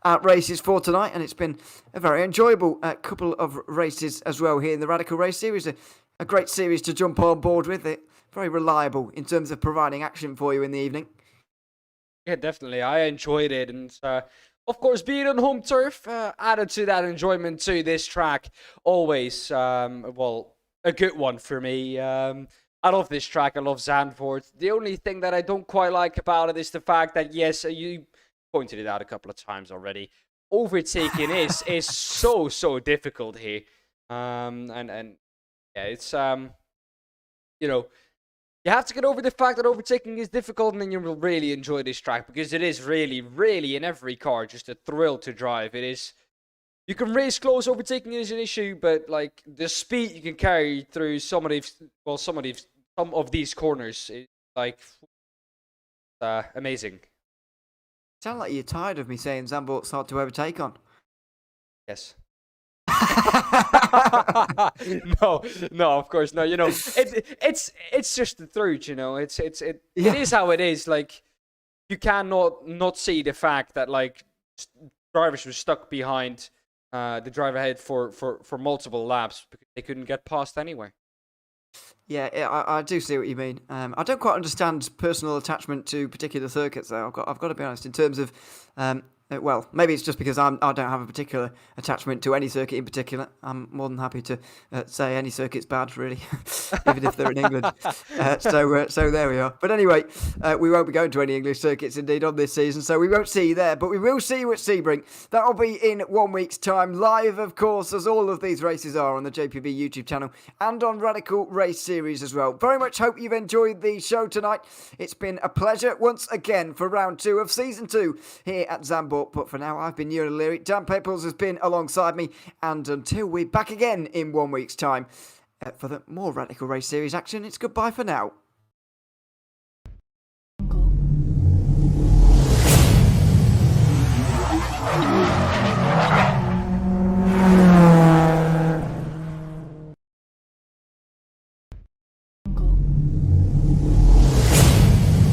our races for tonight, and it's been a very enjoyable couple of races as well here in the Radical Race Series. A great series to jump on board with. It very reliable in terms of providing action for you in the evening. Yeah, definitely. I enjoyed it, and of course, being on home turf added to that enjoyment to this track. Always, well, a good one for me. I love this track. I love Zandvoort. The only thing that I don't quite like about it is the fact that, yes, you pointed it out a couple of times already. Overtaking is so difficult here, and yeah, it's you know, you have to get over the fact that overtaking is difficult, and then you will really enjoy this track because it is really in every car just a thrill to drive. It is. You can race close, overtaking is an issue, but like the speed you can carry through some of these corners is like amazing. Sound like you're tired of me saying Zandvoort's hard to overtake on. Yes. no, of course no. You know, it's just the truth. You know, it is how it is. Like you cannot not see the fact that like drivers were stuck behind the driver ahead for multiple laps because they couldn't get past anywhere. Yeah, I do see what you mean. I don't quite understand personal attachment to particular circuits, though. I've got to be honest. In terms of, well, maybe it's just because I don't have a particular attachment to any circuit in particular. I'm more than happy to say any circuit's bad, really, even if they're in England. So there we are. But anyway, we won't be going to any English circuits indeed on this season, so we won't see you there. But we will see you at Sebring. That'll be in 1 week's time, live, of course, as all of these races are on the JPB YouTube channel and on Radical Race Series as well. Very much hope you've enjoyed the show tonight. It's been a pleasure once again for round 2 of season 2 here at Zandvoort. But for now, I've been Ewan O'Leary. Daan Pepels has been alongside me. And until we're back again in 1 week's time for the more Radical Race Series action, it's goodbye for now.